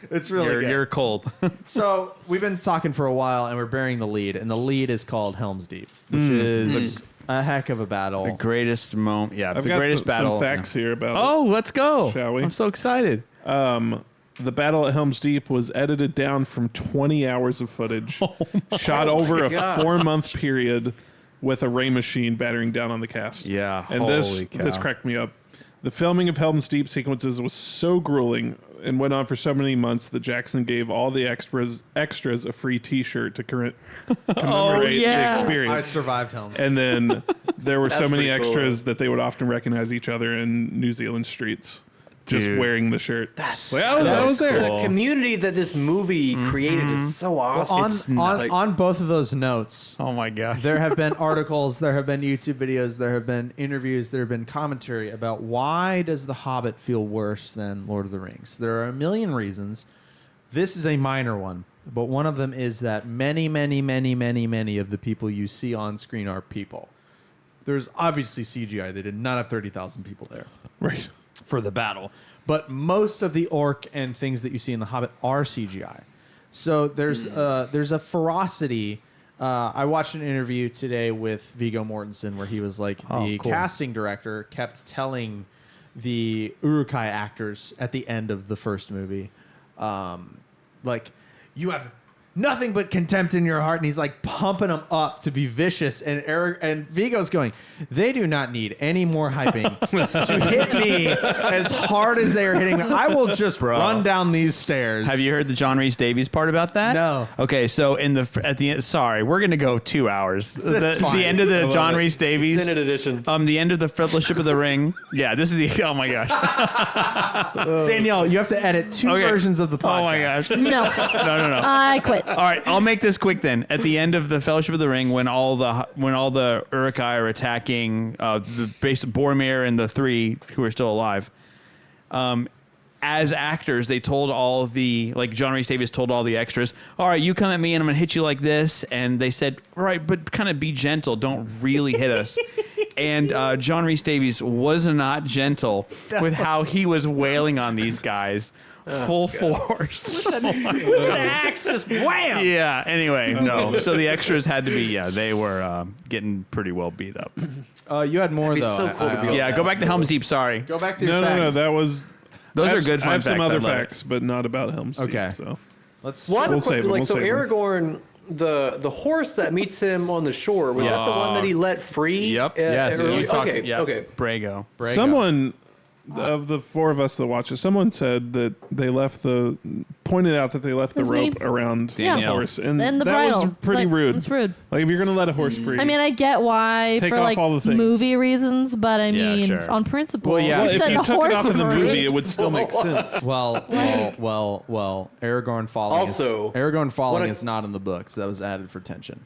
it's really good. you're cold. So we've been talking for a while, and we're bearing the lead, and the lead is called Helm's Deep, which is a heck of a battle. The greatest moment. Yeah, I've the got greatest battle. some facts here about Oh, let's go. Shall we? I'm so excited. The battle at Helm's Deep was edited down from 20 hours of footage, shot over a 4-month period with a ray machine battering down on the cast. Yeah, and holy this cow. cracked me up. The filming of Helm's Deep sequences was so grueling and went on for so many months that Jackson gave all the extras a free T-shirt to commemorate the experience. I survived Helm's. And then there were so That's many pretty cool. extras that they would often recognize each other in New Zealand streets, just Dude. wearing the shirt. That's I was there. The community that this movie created is so awesome. On both of those notes, Oh my gosh. there have been articles, there have been YouTube videos, there have been interviews, there have been commentary about why does The Hobbit feel worse than Lord of the Rings. There are a million reasons. This is a minor one, but one of them is that many of the people you see on screen are people. There's obviously CGI. They did not have 30,000 people there Right. for the battle. But most of the orc and things that you see in The Hobbit are CGI. So there's a ferocity. I watched an interview today with Viggo Mortensen where he was like, the cool. casting director kept telling the Uruk-hai actors at the end of the first movie, like, you have nothing but contempt in your heart, and he's like pumping them up to be vicious. And Eric and Vigo's going, they do not need any more hyping to hit me as hard as they are hitting me. I will just run down these stairs. Have you heard the John Rhys Davies part about that? No. Okay, so at the end, sorry, we're gonna go 2 hours. That's the fine. end of the love John it. Rhys Davies. Extended edition. The end of the Fellowship of the Ring. Yeah, this is the. Oh my gosh. Danielle, you have to edit 2 Okay. versions of the podcast. Oh my gosh. No, No. I quit. All right, I'll make this quick then. At the end of the Fellowship of the Ring, when all the Uruk-hai are attacking the base Boromir and the 3 who are still alive, as actors, they told all John Rhys Davies told all the extras, all right, you come at me and I'm gonna hit you like this, and they said, all right, but kind of be gentle, don't really hit us. And John Rhys Davies was not gentle with how he was wailing on these guys. Full force. Axe just wham! Yeah. Anyway, no. So the extras had to be. Yeah, they were getting pretty well beat up. You had more, That'd be though. so cool to be able Yeah. Go back to Helm's Deep. Sorry. Go back to No, your facts. no. That was Those are good fun I have facts. some I other love it. facts, but not about Helm's Deep. Okay. So Let's. Well, I have a We'll save question, him, like, we'll so save him. Aragorn, the horse that meets him on the shore, was that the one that he let free? Yep. Yes. early? You talk- Okay. yep. Okay. Brago. Brago. someone of the four of us that watch it, someone said that they pointed out that they left the That's me. rope around the Danielle. horse, and And the that bridle. was It's pretty like, rude. It's rude. Like if you're gonna let a horse free, I mean, I get why Take for off like all the things. movie reasons, but I Yeah, mean, sure. on principle, Well, yeah. well, you're if setting you a took horse it off in the free. movie, it would still make sense. Well, Aragorn falling. Also, Aragorn falling what a- is not in the books. That was added for tension.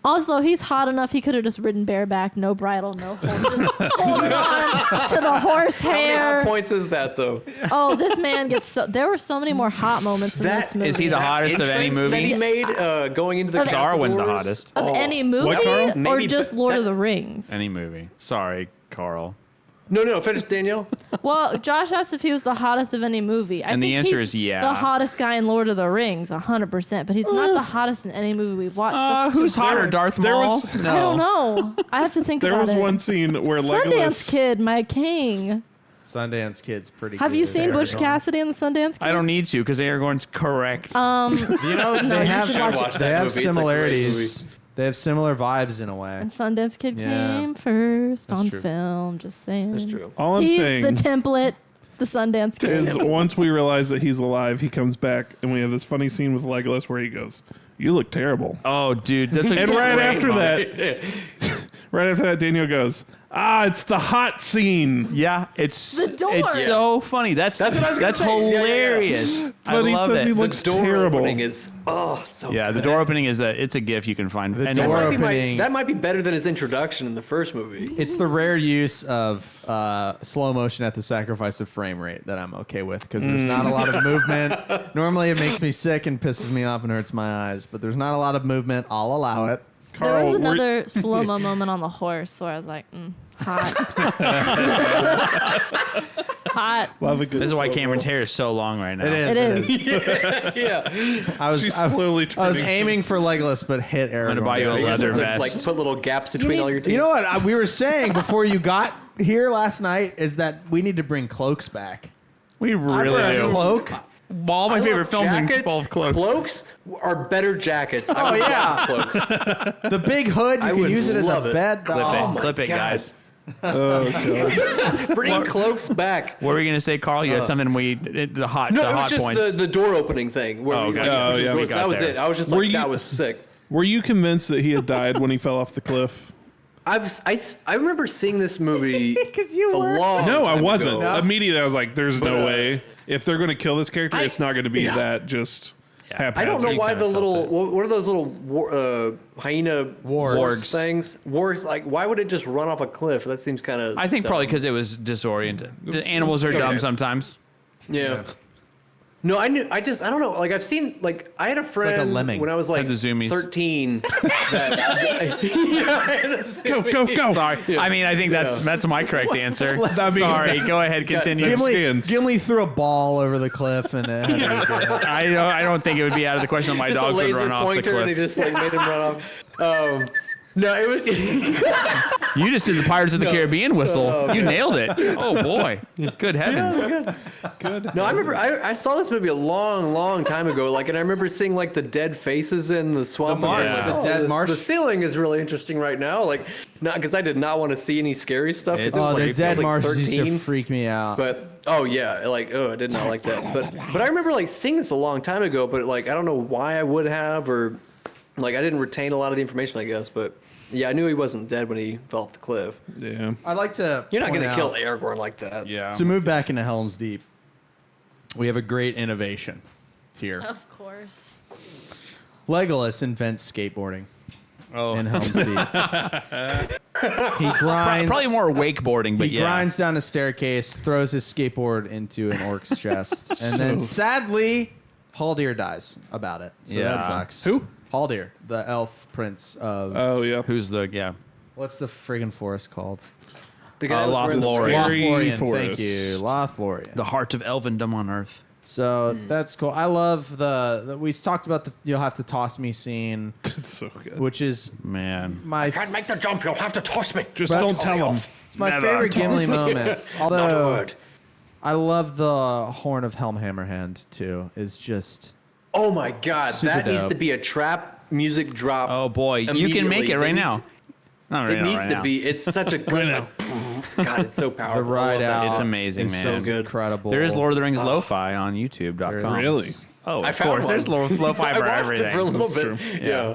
Also, he's hot enough. He could have just ridden bareback, no bridle, no hold, just holding on to the horse How many hot hair. points is that, though? Oh, this man gets so. There were so many more hot moments in That- this movie. Is he the hottest of any Entrance that he movie? made going into the Of- castle Darwin's the doors? hottest. of any movie, What, Carl? or Maybe, just but Lord that- of the Rings? Any movie. Sorry, Carl. No, finish, Danielle. Well, Josh asked if he was the hottest of any movie. I And the think answer he's is yeah. The hottest guy in Lord of the Rings, 100%. But he's not the hottest in any movie we've watched. That's too Who's hotter, boring. Darth There Maul? was- No. I don't know. I have to think There about was it. one scene where Sundance Legolas. Kid, my king. Sundance Kid's pretty. Have good you as seen Butch Aragorn. Cassidy and the Sundance Kid? I don't need to because Aragorn's correct. You know, No, they you have should watch Watch they that have movie. It's a great similarities. They have similar vibes in a way. And Sundance Kid Yeah. came first That's on true. film. Just saying. That's true. All I'm He's saying the template. The Sundance Kid. is once we realize that he's alive, he comes back, and we have this funny scene with Legolas where he goes, "You look terrible." Oh, dude, that's a And right great after moment. that, Daniel goes, "It's the hot scene." Yeah, it's The door. It's so funny. That's That's what I was gonna say. Yeah, yeah, yeah. hilarious. I But he love says it. he The looks door terrible. opening is so. Yeah, the door opening is it's a gif you can find. The And door That might, be opening- that might be better than his introduction in the first movie. It's the rare use of slow motion at the sacrifice of frame rate that I'm okay with because there's not a lot of movement. Normally, it makes me sick and pisses me off and hurts my eyes, but there's not a lot of movement. I'll allow it. There Carl, was were- another slow mo moment on the horse where I was like, hot. Hot. Love a good this is why slow-mo. Cameron's hair is so long right now. It is. It is. Yeah. I was She's I was- slowly I was turning. aiming for Legolas, but hit Aragorn. gonna buy you a You just leather have to, like, vest. put little gaps between need- all your teeth. You know what we were saying before you got here last night is that we need to bring cloaks back. We I really wear a do. cloak. All my I favorite love films jackets. involve clothes. Cloaks are better jackets. Oh, yeah. Cloaks. The big hood, you I can would use it as a love it. bed. Clip Oh, it, my clip it, God. guys. Oh, God. Bring cloaks back. What were you gonna say, Carl? You had something the hot No, the it was hot just points. the door opening thing. Where Oh, we, gotcha. Oh, yeah. We got that was there. it. I was just Were like, you- that was sick. Were you convinced that he had died when he fell off the cliff? I remember seeing this movie 'Cause you a were. long No, I time wasn't. ago. Immediately, I was like, "There's no way. If they're going to kill this character, it's not going to be that just haphazard." I don't know You why kinda the felt little it. what are those little hyena Wargs. things? Wargs, like why would it just run off a cliff? That seems kind of. I think probably because it was disoriented. The animals are dumb okay. sometimes. Yeah. No, I don't know. Like I've seen, like I had a friend like a lemming. when I was like Had the zoomies. 13. That, yeah, I had a Go. Sorry. I mean, I think that's my correct answer. That mean- Sorry. Go ahead. Continue. Gimli- Gimli, skins. Gimli threw a ball over the cliff and it had to be good. I don't think it would be out of the question that my Just a dogs would laser run off the pointer, and he cliff. just like made him run off. No, it was. You just did the Pirates of the Caribbean whistle. You nailed it. Oh boy. Good heavens. No, I remember I saw this movie a long time ago. Like, and I remember seeing like the dead faces in the swamp. The marsh, and I was the dead this- marsh. The ceiling is really interesting right now. Like, not because I did not want to see any scary stuff. 'cause It's- it Oh, was, the like, I dead was, like, marshes used to 13. freak me out. But oh yeah, like I did not like that. But I remember like seeing this a long time ago. But like I don't know why I would have, or like I didn't retain a lot of the information, I guess. But yeah, I knew he wasn't dead when he fell off the cliff. Yeah. I'd like to. You're not point gonna out- kill Aragorn like that. Yeah. To move back into Helm's Deep, we have a great innovation here. Of course. Legolas invents skateboarding Oh. in Helm's Deep. He grinds. Probably more wakeboarding, but He yeah. grinds down a staircase, throws his skateboard into an orc's chest, and then sadly, Haldir dies about it. So Yeah. that sucks. Who? Haldir, the elf prince of Oh, yeah. Who's the what's the friggin' forest called? The guy that was wearing the Lothlorien. scary- Scary Lothlorien. forest. Thank you, Lothlorien. the heart of elvendom on earth? So that's cool. I love the we talked about the you'll have to toss me scene, It's so good. which is Man. my Can't make the jump. You'll have to toss me. Just That's- don't tell him. it's my Never favorite toss Gimli moment. Not a Although word. I love the Horn of Helm Hammerhand too. Is just Oh my god, Super that needs dope. to be a trap music drop. Oh boy, you can make immediately. it right now. Not It right needs right to now. be. It's such a good. God, it's so powerful. the ride I love that. out. It's amazing, is man. so good. incredible. There is Lord of the Rings lo-fi on YouTube.com. Really? Oh, I of found course. one. There's lo-fi I for watched everything. it for a little That's bit. true. Yeah.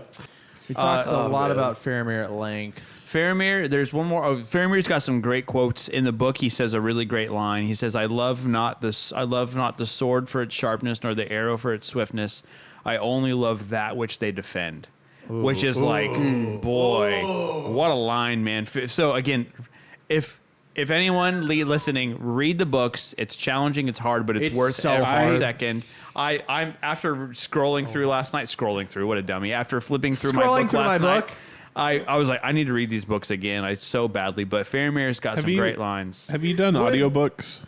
We talked a lot man. about Faramir at length. Faramir, there's one more. Oh, Faramir's got some great quotes in the book. He says a really great line. He says, "I love not the sword for its sharpness, nor the arrow for its swiftness. I only love that which they defend." Which is like, boy, what a line, man. So again, if anyone listening, read the books. It's challenging, it's hard, but it's It's worth so every hard. second. I'm after scrolling through last night. Scrolling through, what a dummy! After flipping through my Scrolling book through last my night, book? I was like, I need to read these books again. I so badly, but Faramir's got some great lines. Have you done audiobooks?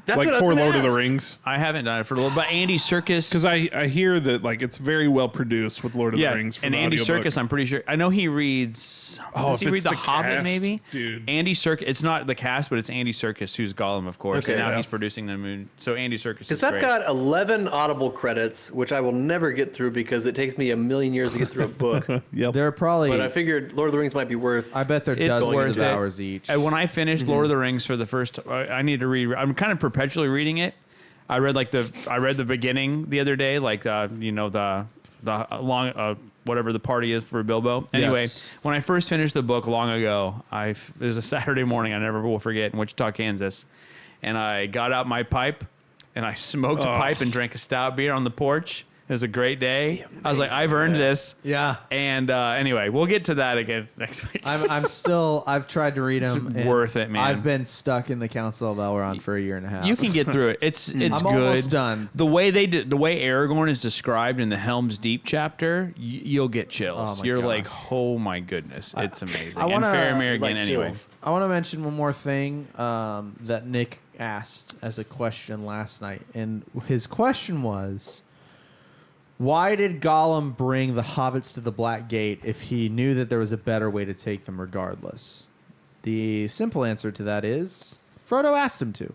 That's Like what I was for gonna Lord of the ask. Rings? I haven't done it for a little, but Andy Serkis. Because I hear that like it's very well produced with Lord of the Rings. For and the Andy audiobook. Serkis, I'm pretty sure. I know he reads. Oh, does he if read it's The the Hobbit? cast, Maybe, dude. Andy Serkis. It's not the cast, but it's Andy Serkis who's Gollum, of course. Okay, and now yeah. he's producing the Moon. So Andy Serkis. Because Is I've great. got 11 Audible credits, which I will never get through because it takes me a million years to get through a book. Yep. There are probably. But I figured Lord of the Rings might be worth. I bet they're It's dozens worth of it. hours each. And when I finished Lord of the Rings for the first, I need to read. I'm kind of perpetually reading it. I read the beginning the other day, like the long whatever the party is for Bilbo. Anyway, Yes. when I first finished the book long ago, it was a Saturday morning I never will forget in Wichita, Kansas, and I got out my pipe and I smoked a pipe and drank a stout beer on the porch. It was a great day. I was like, I've earned this. Yeah. And anyway, we'll get to that again next week. I've tried to read them. It's worth it, man. I've been stuck in the Council of Elrond for a year and a half. You can get through it. It's I'm good. almost done. The way the way Aragorn is described in the Helm's Deep chapter, you'll get chills. Oh my You're gosh. like, oh my goodness, it's amazing. I wanna- and Faramir again, like anyway. chills. I want to mention one more thing that Nick asked as a question last night, and his question was, why did Gollum bring the hobbits to the Black Gate if he knew that there was a better way to take them regardless? The simple answer to that is Frodo asked him to.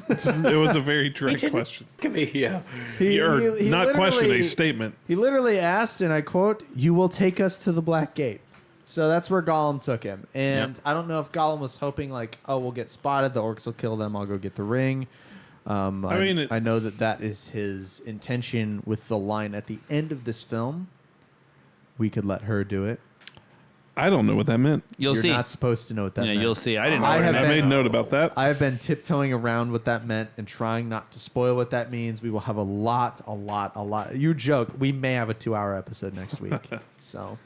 It was a very direct didn't- question. Yeah. Or not question, a literally- statement. He literally asked, and I quote, "You will take us to the Black Gate." So that's where Gollum took him. And I don't know if Gollum was hoping, like, oh, we'll get spotted, the orcs will kill them, I'll go get the ring. I mean, I know that is his intention with the line at the end of this film. We could let her do it. I don't know what that meant. You'll You're see. not supposed to know what that Yeah, meant. you'll see. I didn't know. I what it have meant. I been- made note about that. I have been tiptoeing around what that meant and trying not to spoil what that means. We will have a lot. You joke. We may have a 2-hour episode next week. So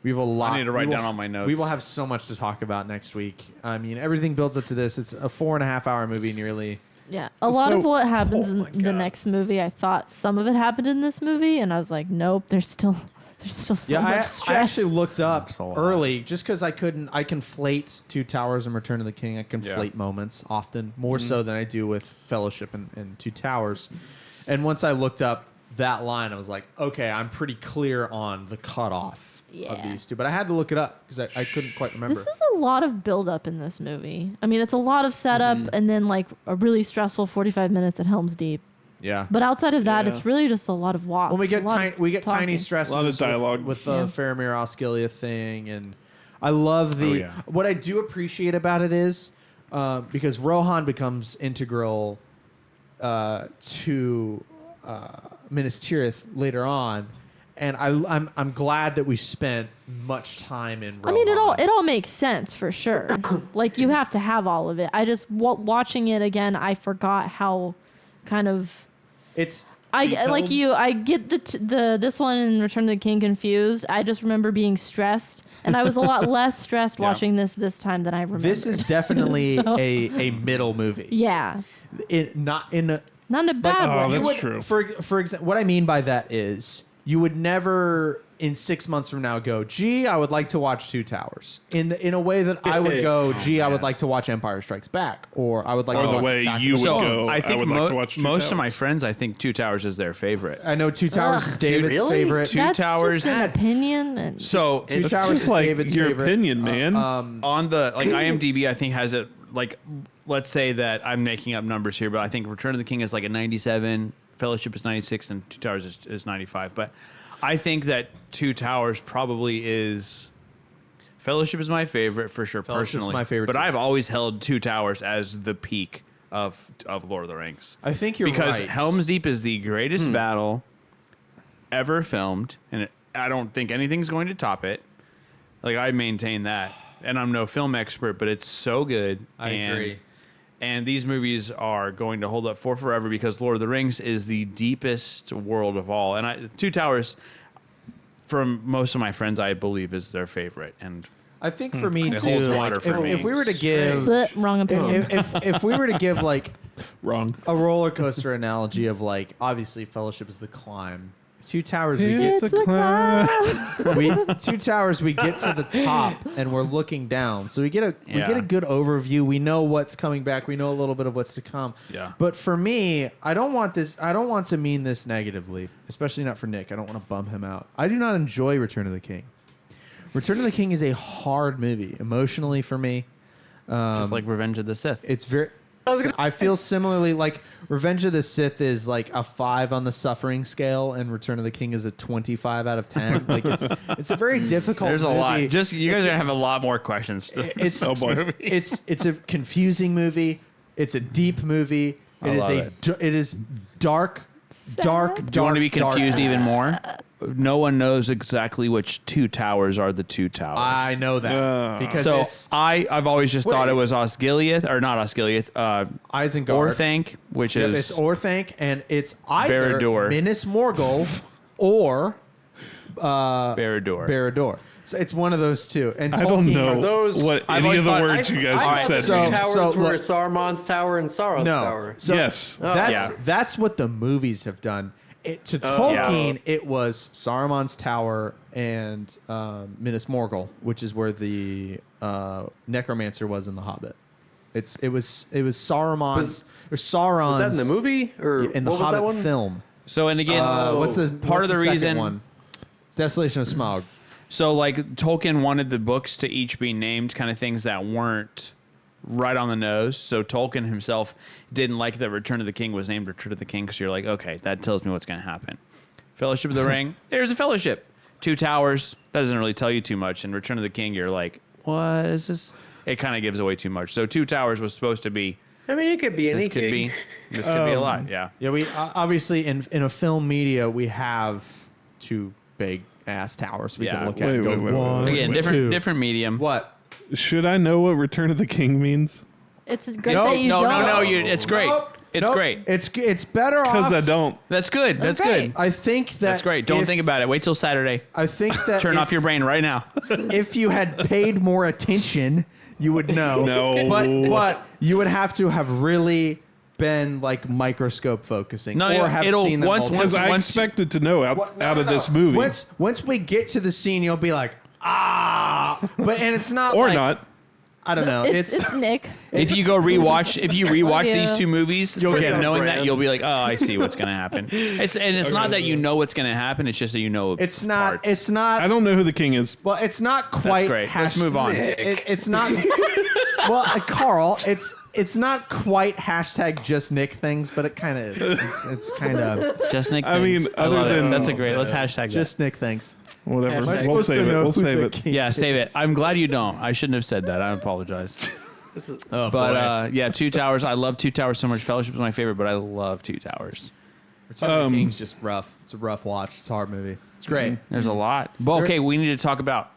we have a lot. need to write we will- down all my notes. We will have so much to talk about next week. I mean, everything builds up to this. It's a 4.5-hour movie nearly. Yeah, a lot So- of what happens in my the God. next movie, I thought some of it happened in this movie, and I was like, nope, there's still so Yeah, much I stress. actually looked up So hot. early just because I conflate Two Towers and Return of the King. I conflate moments often, more so than I do with Fellowship and Two Towers. And once I looked up that line, I was like, okay, I'm pretty clear on the cutoff of Yeah. these two. But I had to look it up because I couldn't quite remember. This is a lot of buildup in this movie. I mean, it's a lot of setup and then like a really stressful 45 minutes at Helm's Deep. yeah. But outside of that, Yeah. it's really just a lot of walk. When we get a lot of tiny talking. stresses, A lot of dialogue. with the Yeah. Faramir Osgiliath thing, and I love the. Oh, yeah. What I do appreciate about it is because Rohan becomes integral to Minas Tirith later on, and I'm glad that we spent much time in Rohan. I mean, it all makes sense for sure. Like you have to have all of it. I just watching it again, I forgot how kind of It's I Detailed? like you. I get the this one in Return of the King confused. I just remember being stressed, and I was a lot less stressed watching this time than I remember. this is definitely a middle movie. yeah, Not in a. not in a bad Oh, way. that's true. For example, what I mean by that is you would never in 6 months from now go, gee, I would like to watch Two Towers in a way that I would go, gee, I would like to watch Empire Strikes Back, or I would like Or to the watch way Attack of you the would Clones. go. I think would like to watch Two most of my Towers. friends, I think Two Towers is their favorite. I know Two Towers Ugh. is David's Really? favorite. Two That's Towers- just an That's- opinion. And So Two It's Towers just is like David's your favorite. opinion, man. on the like IMDb, I think has it like let's say that I'm making up numbers here, but I think Return of the King is like a 97, Fellowship is 96, and Two Towers is 95. But I think that Two Towers probably is. Fellowship is my favorite for sure, Fellowship's personally. my favorite but too. I've always held Two Towers as the peak of Lord of the Rings. I think you're Because right. Helm's Deep is the greatest battle ever filmed, and I don't think anything's going to top it. Like, I maintain that. And I'm no film expert, but it's so good. I agree. And these movies are going to hold up for forever because Lord of the Rings is the deepest world of all. And Two Towers, from most of my friends, I believe is their favorite. And I think for me It too. holds Like, water for me. if we were to give, Blech, wrong opinion. if we were to give like Wrong. a roller coaster analogy of like, obviously Fellowship is the climb. Two Towers, we It's get a climb. Two Towers, we get to the top and we're looking down, so we get a Yeah. good overview. We know what's coming back. We know a little bit of what's to come. Yeah. But for me, I don't want to mean this negatively, especially not for Nick. I don't want to bum him out. I do not enjoy Return of the King. Return of the King is a hard movie emotionally for me. just like Revenge of the Sith. It's very. I feel similarly like Revenge of the Sith is like a 5 on the suffering scale, and Return of the King is a 25 out of 10. Like it's a very difficult. There's a movie. lot. Just you guys are gonna have a lot more questions. It's Oh, boy. it's a confusing movie. It's a deep movie. I It is love a it. it is dark. Do you want to be confused even more? No one knows exactly which Two Towers are the Two Towers. I know that because so it's I've always just thought it was Osgiliath, or not Osgiliath, Isengard. Orthanc, which Yep, is it's Orthanc, and it's either Barad-dûr. Minas Morgul or Barad-dûr. Barad-dûr. So it's one of those two. And I don't Tolkien- know those- what I've any always of the thought- words you guys I have thought the said so- two mean. towers were look- Saruman's tower and Sauron's No. tower. So Yes. That's Yeah. that's what the movies have done. To Tolkien, it was Saruman's tower and Minas Morgul, which is where the necromancer was in The Hobbit. It was Saruman's or Sauron's. Was that in the movie or in the what was that Hobbit one? film? So and again, What's the part of the second reason one? Desolation of Smaug. So like Tolkien wanted the books to each be named kind of things that weren't right on the nose. So Tolkien himself didn't like that Return of the King was named Return of the King because you're like, okay, that tells me what's going to happen. Fellowship of the Ring, there's a fellowship. Two Towers, that doesn't really tell you too much. And Return of the King, you're like, what is this? It kind of gives away too much. So Two Towers was supposed to be, I mean, it could be any this could king. be a lot, yeah. Yeah, we obviously in a film media we have two big ass towers we Yeah. can look at Wait, and go wait, wait, one, wait, Again, two. different medium. What? Should I know what Return of the King means? It's great No, that you No, don't. no, it's great. Nope. It's Nope. great. It's better off. Because I don't. That's good. That's great. good. I think that That's great. Don't think about it. Wait till Saturday. I think that Turn off your brain right now. if you had paid more attention, you would know. No. but you would have to have really been like microscope focusing, No, or yeah, have it'll- seen them once- multiple Because I Once- expected to know out, What- no, out no, of no. this movie. Once we get to the scene, you'll be like, ah, but and it's not or like, not. I don't know. It's Nick. If you rewatch Yeah. these two movies, You'll get it. knowing that Brand. you'll be like, oh, I see what's gonna happen. It's not that you know what's gonna happen. It's just that you know. It's not. parts. It's not. I don't know who the king is. Well, it's not quite. great. Let's move on. It's not. Well, Carl, it's not quite hashtag just Nick things, but it kind of is. It's kind of Just Nick. I mean, things. I other love it. than- That's a great. Let's hashtag just Nick things. Whatever. Am I We'll supposed save to it. know We'll who save the it. king that. Yeah, save it. is? I'm glad you don't. I shouldn't have said that. I apologize. This is, But yeah, Two Towers. I love Two Towers so much. Fellowship is my favorite, but I love Two Towers. Return of the King's just rough. It's a rough watch. It's a hard movie. It's great. There's a lot. But okay, we need to talk about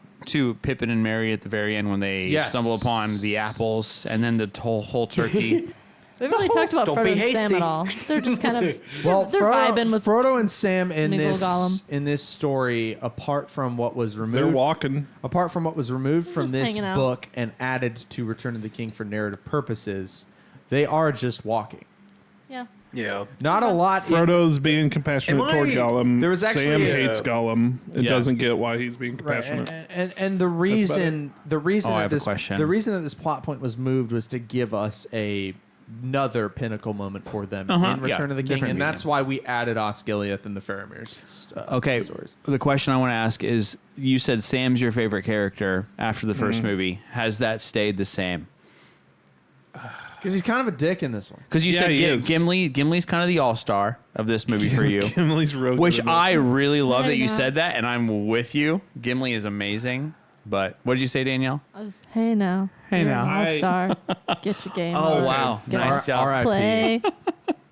Pippin and Merry at the very end when they Yes. stumble upon the apples and then the whole turkey. We haven't really talked about Don't Frodo be and Sam hasty. at all. They're just kind of Well, they're vibing with Frodo and Sam Smeagol Gollum. in this story, apart from what was They're removed, walking. apart from what was removed from Just this hanging out. book and added to Return of the King for narrative purposes, they are just walking. yeah. yeah. Not a lot. Frodo's being compassionate Am toward I- Gollum. There was actually Sam a- hates Gollum. It Yeah. doesn't get why he's being Right, compassionate. and the reason Oh, I have a this question. the reason that this plot point was moved was to give us another pinnacle moment for them Uh-huh, in Return yeah, of the King, different and that's medium. why we added Osgiliath and the Faramir's Okay, stories. the question I want to ask is: you said Sam's your favorite character after the 1st movie. Has that stayed the same? Because he's kind of a dick in this one. Because you Yeah, said he is. Gimli's kind of the all-star of this movie for you. Gimli's real good Which in this. I really love I that you know. said that, and I'm with you. Gimli is amazing. But what did you say, Danielle? I was, hey now. Hey You're now. an all-star. Get your game. Oh, on. wow. Get Nice job. R.I.P. Play.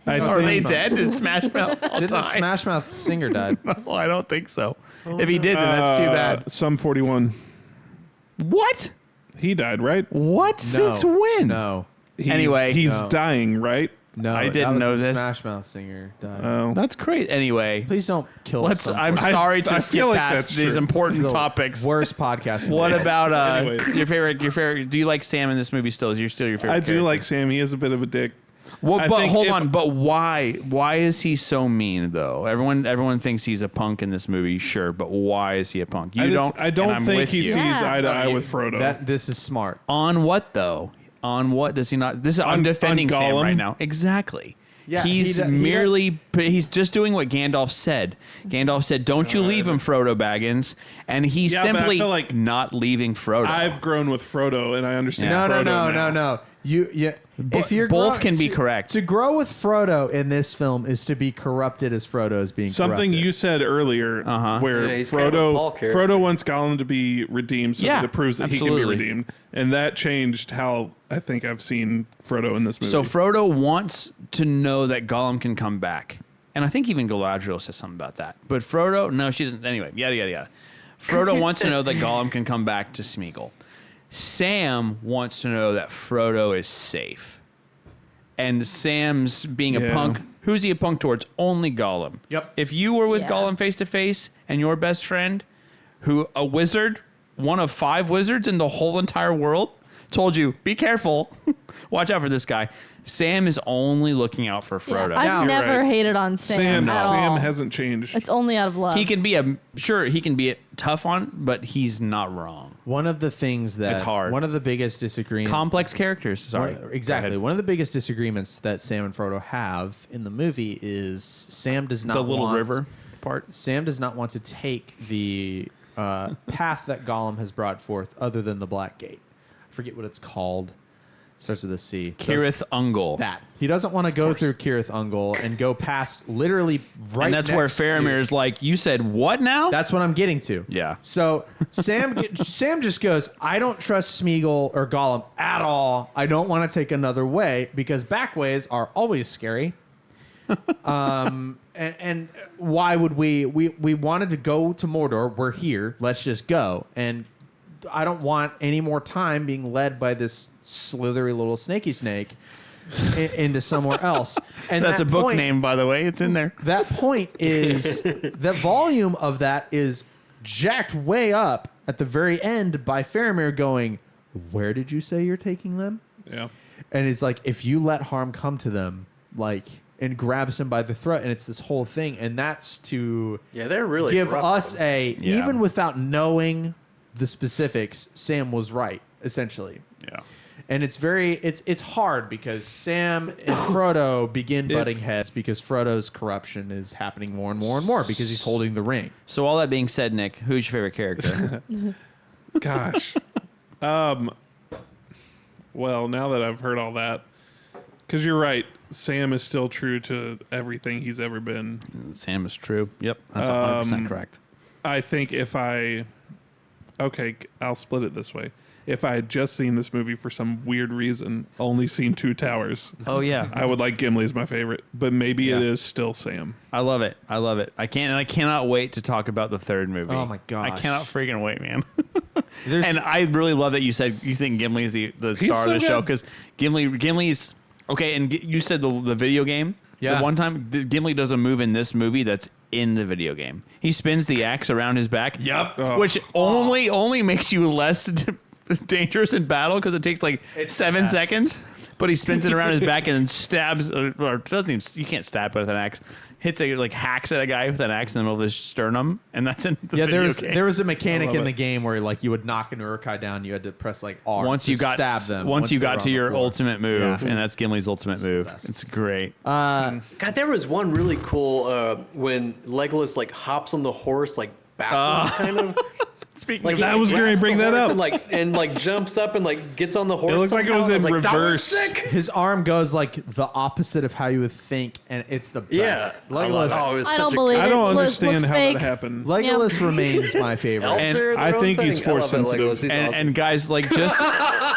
I Are they think- dead? Did Smash Mouth all Didn't the die? Smash Mouth singer died? Well, I don't think so. If he did, then that's too bad. Sum 41. What? He died, right? What? Since when? No. Anyway. He's No. dying, right? No. I that didn't was know the this. Smash Mouth singer died. Oh. That's great. Anyway, Please don't kill let's. us. I'm I- sorry I to feel skip like past that's these true. important topics. Worst podcast. in What the world. about Anyways. your favorite? Do you like Sam in this movie still? Is you still your favorite? I do character? like Sam. He is a bit of a dick. Well, I but think hold if- on. But why? Why is he so mean though? Everyone thinks he's a punk in this movie, sure. But why is he a punk? You don't. I and don't I'm think with he you. sees Yeah. eye to eye with Frodo. This is smart. On what though? On what does he not? This is I'm On defending Sam Gollum? right now. Exactly. Yeah, he's he merely he's just doing what Gandalf said. Gandalf said, "Don't you leave him, Frodo Baggins," and he's Yeah, but I simply feel like not leaving Frodo. I've grown with Frodo, and I understand. No, Frodo no, no, now. no, no. If you're both can be to- correct. To grow with Frodo in this film is to be corrupted as Frodo is being Something corrupted. you said earlier, where Yeah, he's kind of a Paul character. Frodo wants Gollum to be redeemed, so Yeah, that it proves that he absolutely. can be redeemed, and that changed how I think I've seen Frodo in this movie. So Frodo wants to know that Gollum can come back, and I think even Galadriel says something about that. But Frodo, no, she doesn't. Anyway, yada yada yada. Frodo wants to know that Gollum can come back to Smeagol. Sam wants to know that Frodo is safe. And Sam's being a Yeah. punk. Who's he a punk towards? Only Gollum. Yep. If you were with Yeah. Gollum face to face and your best friend, who a wizard, one of 5 wizards in the whole entire world, told you, be careful, watch out for this guy. Sam is only looking out for Yeah, Frodo. I've You're never right. hated on Sam, at Sam all. hasn't changed. It's only out of love. He can be he can be tough on, but he's not wrong. One of the things that It's hard. One of the biggest disagreements. Complex characters. Sorry. Exactly. Go ahead. One of the biggest disagreements that Sam and Frodo have in the movie is Sam does not The little want, river part. Sam does not want to take the path that Gollum has brought forth, other than the Black Gate. I forget what it's called. Starts with a C. Kirith Ungol. That he doesn't want to go through Kirith Ungol and go past literally right. And that's where next to- Faramir's like, you said what now? That's what I'm getting to. Yeah. So Sam just goes, I don't trust Smeagol or Gollum at all. I don't want to take another way because back ways are always scary. And why would we wanted to go to Mordor. We're here. Let's just go. And I don't want any more time being led by this slithery little snaky snake into somewhere else. And That's that a book point- name, by the way. It's in there. That point is the volume of that is jacked way up at the very end by Faramir going, "Where did you say you're taking them?" Yeah. And it's like, if you let harm come to them, like, and grabs him by the throat, and it's this whole thing, and that's to Yeah, they're really give rough us on him. Yeah. even without knowing the specifics, Sam was right essentially. Yeah. And it's hard because Sam and Frodo begin butting It's- heads because Frodo's corruption is happening more and more and more because he's holding the ring. So all that being said, Nick, who's your favorite character? Gosh. Well, now that I've heard all that, because you're right, Sam is still true to everything he's ever been. Sam is true. Yep. That's 100% correct. I think I'll split it this way. If I had just seen this movie for some weird reason, only seen Two Towers, Oh, yeah. I would like Gimli as my favorite, but maybe it Yeah. is still Sam. I love it. I love it. I cannot wait to talk about the third movie. Oh my I gosh. cannot freaking wait, man. There's, And I really love that you said you think Gimli's the star so of the show good. because Gimli's okay. And you said the video game. Yeah. The one time Gimli does a move in this movie that's in the video game. He spins the axe around his back. Yep. Which only makes you less dangerous in battle because it takes like It's 7 the best. seconds. But he spins it around his back and then stabs or doesn't even, you can't stab it with an axe. Hacks at a guy with an axe in the middle of his sternum, and that's in the yeah, video game. there was a mechanic love in the it. game where like you would knock an Uruk-hai down, you had to press like R once to you got stab them. once you they were got on to the your floor. ultimate move, Yeah. and that's Gimli's ultimate move. best. It's great. God, there was one really cool when Legolas like hops on the horse like backwards, kind of. Speaking Like of he I was gonna grabs bring the that horse up. and jumps up and gets on the horse. It looked like it somehow. was I in like, "That was reverse." sick." His arm goes like the opposite of how you would think, and it's the best. Yeah, Legolas. Oh, it was I such don't a- believe I it. don't Looks understand how fake. that happened. Legolas remains my favorite. Elves And are their I own think he's thing. I love force it, sensitive. Legolas. He's awesome. and guys, like, just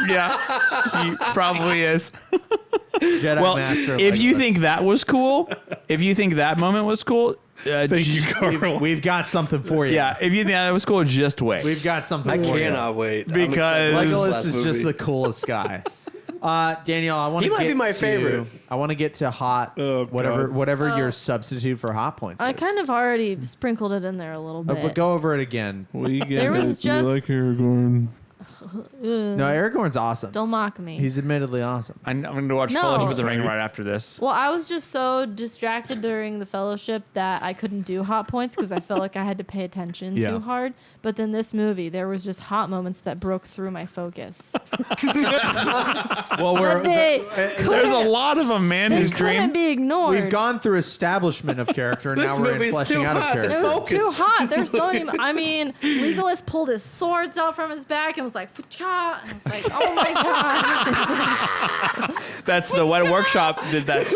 yeah, he probably is. Jedi Well, Master. if you Legolas. think that was cool, if you think that moment was cool, Thank you, Carl. we've got something for you. yeah, if you think that was cool, just wait. We've got something I for you. cannot wait. I'm Because- excited for this Legolas last is just movie. the coolest guy. Daniel, I want He to might get be my to, favorite. I want to get to hot, Oh, whatever God. whatever your substitute for hot points I is. kind of already sprinkled it in there a little bit. But go over it again. We get There was it. You just- like Aragorn. No, Aragorn's awesome. Don't mock me. He's admittedly awesome. I'm going to watch No. Fellowship of the Ring Sorry. right after this. Well, I was just so distracted during the fellowship that I couldn't do hot points because I felt like I had to pay attention Yeah. too hard. But then this movie, there was just hot moments that broke through my focus. Well, But they There's a couldn't- lot of them, man. This His couldn't dream. be ignored. we've gone through establishment of character, and This now we're in movie's fleshing too out of hot to character. It was Focus. too hot. There's so many. I mean, Legolas pulled his swords out from his back and was like, "Fa-cha!" And I was like, "Oh my god!" That's the Wet Workshop did that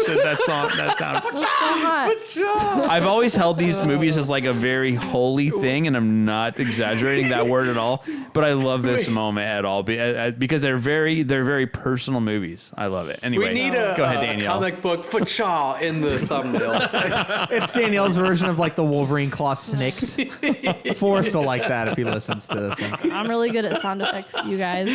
song. That sound. It was so hot. I've always held these movies as like a very holy thing, and I'm not exaggerating that word at all. But I love this moment at all because they're very personal movies. I love it. Anyway, We need go ahead, a Danielle. comic book Facha in the thumbnail. It's Danielle's version of like the Wolverine claw snicked. Forrest will like that if he listens to this one. I'm really good at sound effects, you guys.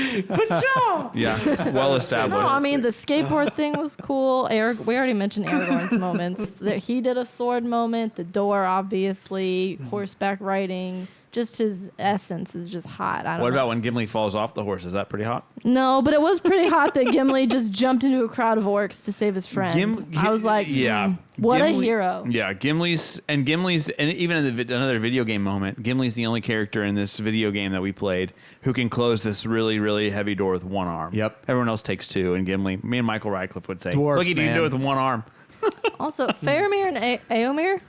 Yeah, well established. No, I mean the skateboard thing was cool. We already mentioned Aragorn's moments. He did a sword moment. The door, obviously, horseback riding. Just his essence is just hot. I don't What know. about when Gimli falls off the horse? Is that pretty hot? No, but it was pretty hot that Gimli just jumped into a crowd of orcs to save his friend. I was like, yeah, what a Gimli- hero. Yeah, Gimli's, and even in another video game moment, Gimli's the only character in this video game that we played who can close this really, really heavy door with one arm. Yep. Everyone else takes two, and me and Michael Radcliffe would say, Dwarfs, "Look, you can man. do it with one arm." Also, Faramir and Eomer,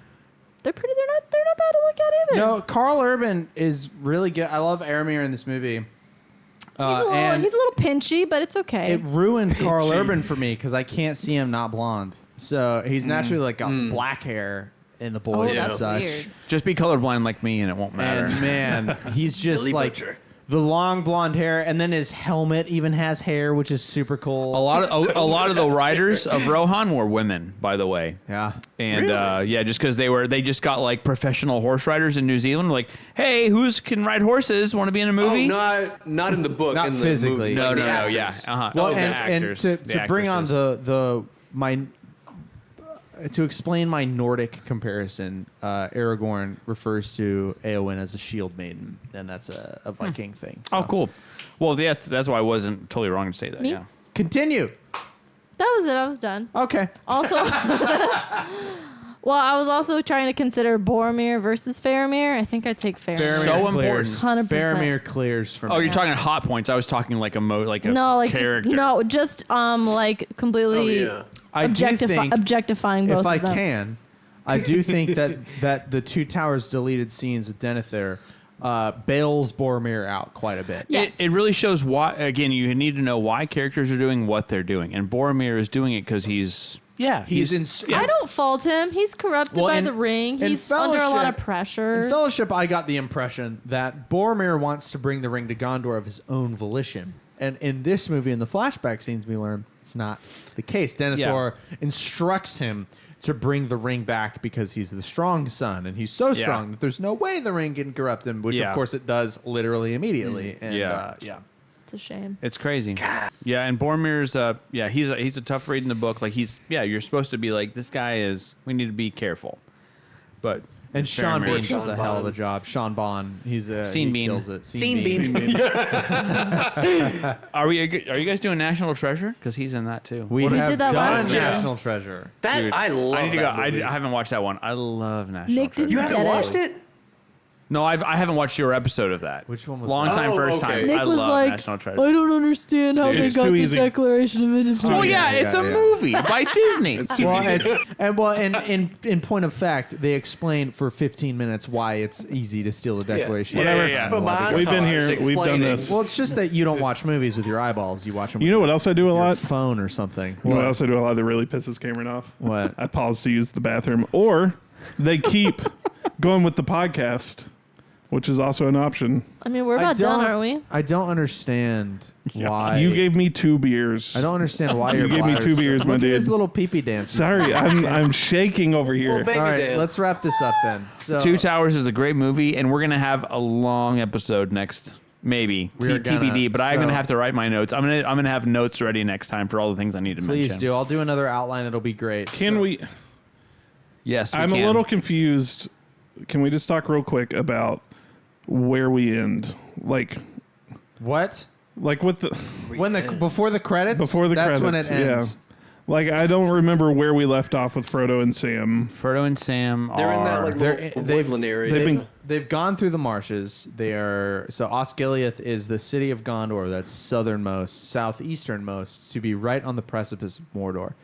they're not bad to look at either. No, Carl Urban is really good. I love Aramir in this movie. he's a little pinchy, but it's okay. It ruined Carl Urban for me because I can't see him not blonde. So he's naturally like got black hair in the oh, boys and that's such. weird. Just be colorblind like me, and it won't matter. And man, he's just Billy like Butcher. the long blonde hair, and then his helmet even has hair, which is super cool. a lot of the writers of Rohan were women, by the way. Yeah. And yeah, just because they just got like professional horse riders in New Zealand, like, hey, who's can ride horses? Want to be in a Oh, movie? not in the book. Not in the physically. movie. no, like no, the no, actors. yeah, Well, the and actors, to the bring on actresses. to explain my Nordic comparison, Aragorn refers to Eowyn as a shield maiden, and that's a Viking thing. So. Oh, cool. Well, that's why I wasn't totally wrong to say that. Me? Yeah. Continue. That was it. I was done. Okay. Also, well, I was also trying to consider Boromir versus Faramir. I think I'd take Faramir. Faramir So clears. important. 100%. Faramir clears from. Oh, you're talking hot points. I was talking like a No, like character. just like completely Oh, yeah. I do think objectifying both if I of them. can, I do think that the Two Towers deleted scenes with Denethor bails Boromir out quite a bit. Yes. It really shows why. Again, you need to know why characters are doing what they're doing, and Boromir is doing it because he's in. I don't fault him. He's corrupted Well, by in- the ring. in He's under a lot of Fellowship- pressure. In Fellowship, I got the impression that Boromir wants to bring the ring to Gondor of his own volition. And in this movie, in the flashback scenes, we learn it's not the case. Denethor instructs him to bring the ring back because he's the strong son, and he's so strong that there's no way the ring can corrupt him, which, of course, it does literally immediately. And, Yeah. It's a shame. It's crazy. Yeah, and Boromir's he's a tough read in the book. Like you're supposed to be like, this guy is. We need to be careful, but. And Sean Faramir- Bean does a hell of a job. Sean Bond, Scene he Bean. kills it. Scene Bean. Are you guys doing National Treasure? Because he's in that too. We We have did that done last year. National Treasure. That Dude, I love I need to go. that movie. I haven't watched that one. I love National Nick, did Treasure. You haven't Get it. watched it? No, I haven't watched your episode of that. Which one was Long that? time, Oh, first okay. time. Nick I was love like, National I Treasure. don't understand how Dude, they it's got too the easy. Declaration of Independence. Well, yeah, it's a yeah. movie by Disney. In point of fact, they explain for 15 minutes why it's easy to steal the Declaration. Yeah, Whatever. yeah, yeah. But my We've been here. montage We've done explaining. this. Well, it's just that you don't watch movies with your eyeballs. You watch them. You know what else I do a with your lot? phone or something. You know what else I do a lot that really pisses Cameron off? What? I pause to use the bathroom, or they keep going with the podcast, which is also an option. I mean, we're about done, aren't we? I don't understand why. You gave me 2 beers. I don't understand why You your gave me bladder's 2 beers, so, my look at his dude. little pee-pee dance. Sorry, I'm shaking over here. Little baby All right, dance. let's wrap this up then. So Two Towers is a great movie, and we're gonna have a long episode next. Maybe We're gonna- TBD, but I'm so- gonna have to write my notes. I'm gonna have notes ready next time for all the things I need to please mention. do. I'll do another outline. It'll be great. Can So- we? Yes, I'm can. a little confused. Can we just talk real quick about where we end? Like What? with the When the before the credits? before the that's credits. when it ends. Yeah. Like I don't remember where we left off with Frodo and Sam. Frodo and Sam They're in that are. like They're little in- they've- woodland area. They've gone through the marshes. They are so Osgiliath is the city of Gondor that's southernmost, southeasternmost, to be right on the precipice of Mordor.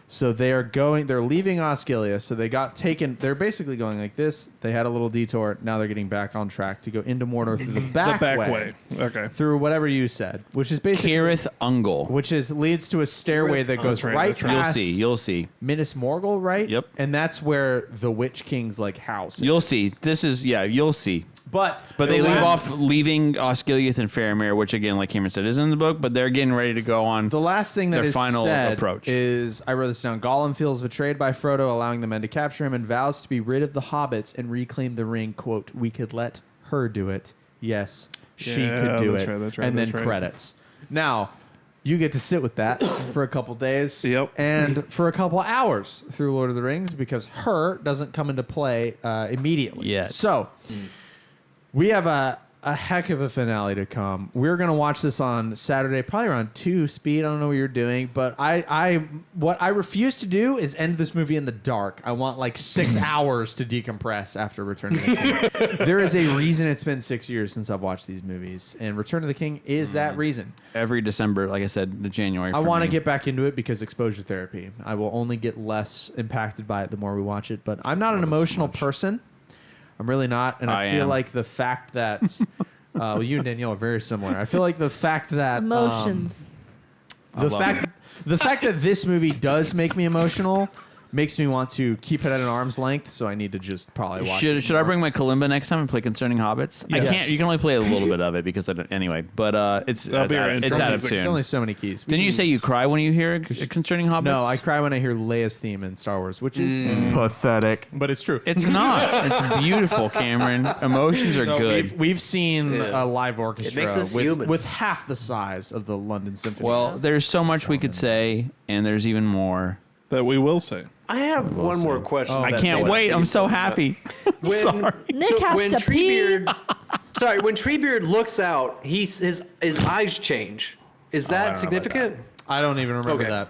So they're leaving Osgiliath. So they got taken. They're basically going like this. They had a little detour. Now they're getting back on track to go into Mordor through the back, the back way. Okay. through whatever you said, which is basically Carith Ungol. leads to a stairway that goes That's right, right that's right. You'll past see. You'll see. Minas Morgul, right? Yep. And that's where the Witch King's like house. You'll is. see. This is you'll see. But They the leave last- off leaving Osgiliath and Faramir, which again, like Cameron said, is in the book, but they're getting ready to go on. The last thing that Their is final said approach. is, I wrote this down. Gollum feels betrayed by Frodo, allowing the men to capture him, and vows to be rid of the hobbits and reclaim the ring. "Quote: We could let her do it. Yes, she Yeah, could do that's it." right, that's right, and then that's right. credits. Now, you get to sit with that for a couple days. Yep. And for a couple hours through Lord of the Rings, because her doesn't come into play immediately. Yet. So. We have a heck of a finale to come. We're gonna watch this on Saturday, probably around 2 speed. I don't know what you're doing, but what I refuse to do is end this movie in the dark. I want like 6 hours to decompress after Return of the King. There is a reason it's been 6 years since I've watched these movies, and Return of the King is that reason. Every December, like I said, the January. I for want to me. get back into it because exposure therapy. I will only get less impacted by it the more we watch it. But I'm not an emotional person. I'm really not, and I feel am. like the fact that well, you and Danielle are very similar. I feel like the fact that Emotions. the fact that this movie does make me emotional makes me want to keep it at an arm's length. So I need to just probably watch. it Should I more. bring my kalimba next time and play Concerning Hobbits? I Yes. can't. You can only play a little bit of it because I don't, anyway. But it's That'll be our it's intro out of music. There's tune. only so many keys. Didn't you say you cry when you hear Concerning Hobbits? No, I cry when I hear Leia's theme in Star Wars, which is pathetic, but it's true. It's not. It's beautiful, Cameron. Emotions are good. We've seen Yeah. a live orchestra makes us human. with half the size of the London Symphony. Well, there's so much we could say, and there's even more. That we will say. I have one more question. I that can't made- wait. I'm so happy. When, Nick has when to Treebeard, sorry, when Treebeard looks out, his eyes change. Is that significant? I don't even remember Okay. that.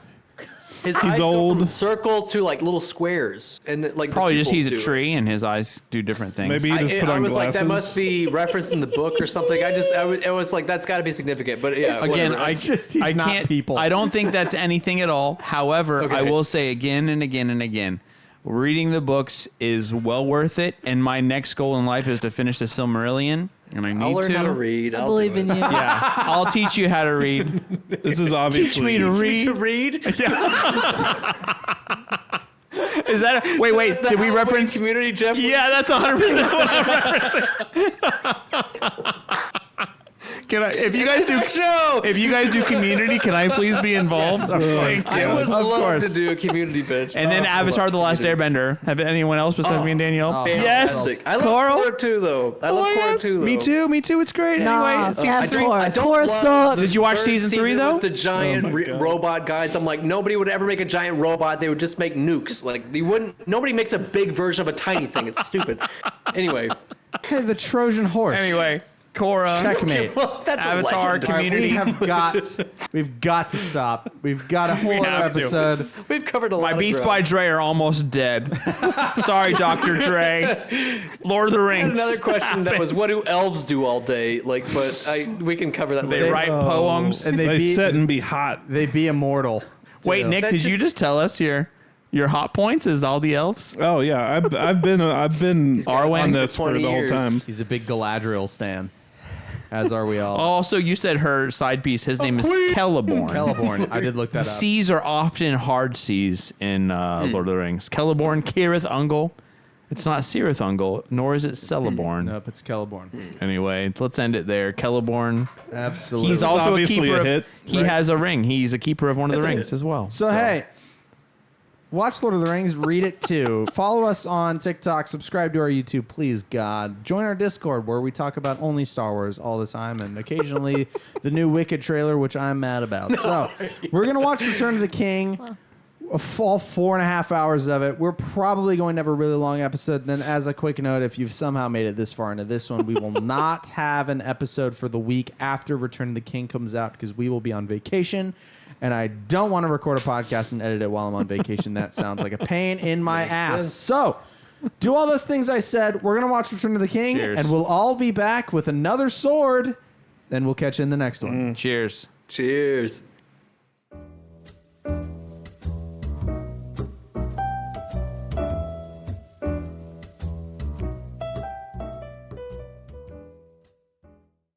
His eyes go old. from circle to like little squares, and like the Probably just he's a pupils do it. tree and his eyes do different things. Maybe he just put I on was like, glasses. that must be referenced in the book or something. It was like, that's got to be significant. But yeah, Again, whatever. It's just he's I not can't. people. I don't think that's anything at all. However, I Okay. will say again and again and again, reading the books is well worth it. And my next goal in life is to finish the Silmarillion, and I need I'll learn to. how to read. I I'll believe do in it. you. Yeah, I'll teach you how to read. This is obviously. me to Teach me to read. Is that? Wait. The Did we Halloween reference? Community, Jeff? Yeah, that's 100% what I'm referencing. Can I? If you guys do, Show. if you guys do community, can I please be involved? Thank I you. would Of love course. to do a community bitch. And then Avatar: The Last Airbender. Have anyone else besides me and Danielle? Fantastic. I love Carl? Korra too, though. I love Korra too, though. Me too. Me too. It's great. Nah, Anyway, it's F season three. Korra. I don't Korra love sucks. the Did you watch third season 3 season though? with the giant Oh my God. robot guys? I'm like, nobody would ever make a giant robot. They would just make nukes. Like, you wouldn't. Nobody makes a big version of a tiny thing. It's stupid. Anyway, Okay, the Trojan horse. Anyway, Korra. Checkmate. That's Avatar a legend. All right, community. we've got to stop. We've got a whole other have to. episode. We've covered a lot My of Beats ground. by Dre are almost dead. Sorry, Dr. Dre. Lord of the I Rings. had another question that was, what do elves do all day? Like, but we can cover that They later. write poems. And They be sit and be hot. they be immortal. Wait, too. Nick, That did you just tell us your hot points is all the elves? Oh yeah, I've been Arwen on for this for 20 the whole years. time. He's a big Galadriel stan, as are we all. Also, you said her side piece. His name is Celeborn. Celeborn. I did look that up. C's are often hard C's in Lord of the Rings. Celeborn, Cirith Ungol. It's not Cirith Ungol, nor is it Celeborn. Nope, it's Celeborn. Anyway, let's end it there. Celeborn. Absolutely. He's also a obviously keeper a of. hit, He right? has a ring. He's a keeper of one of the That's a rings hit. as well. So hey, watch Lord of the Rings, read it too. Follow us on TikTok, subscribe to our YouTube, please God. Join our Discord where we talk about only Star Wars all the time and occasionally the new Wicked trailer, which I'm mad about. So we're gonna watch Return of the King. All 4.5 hours of it. We're probably going to have a really long episode. Then, as a quick note, if you've somehow made it this far into this one, we will not have an episode for the week after Return of the King comes out because we will be on vacation. And I don't want to record a podcast and edit it while I'm on vacation. That sounds like a pain in my ass. sense. So, do all those things I said. We're going to watch Return of the King, Cheers. and we'll all be back with another sword. And we'll catch you in the next one. Cheers. Cheers.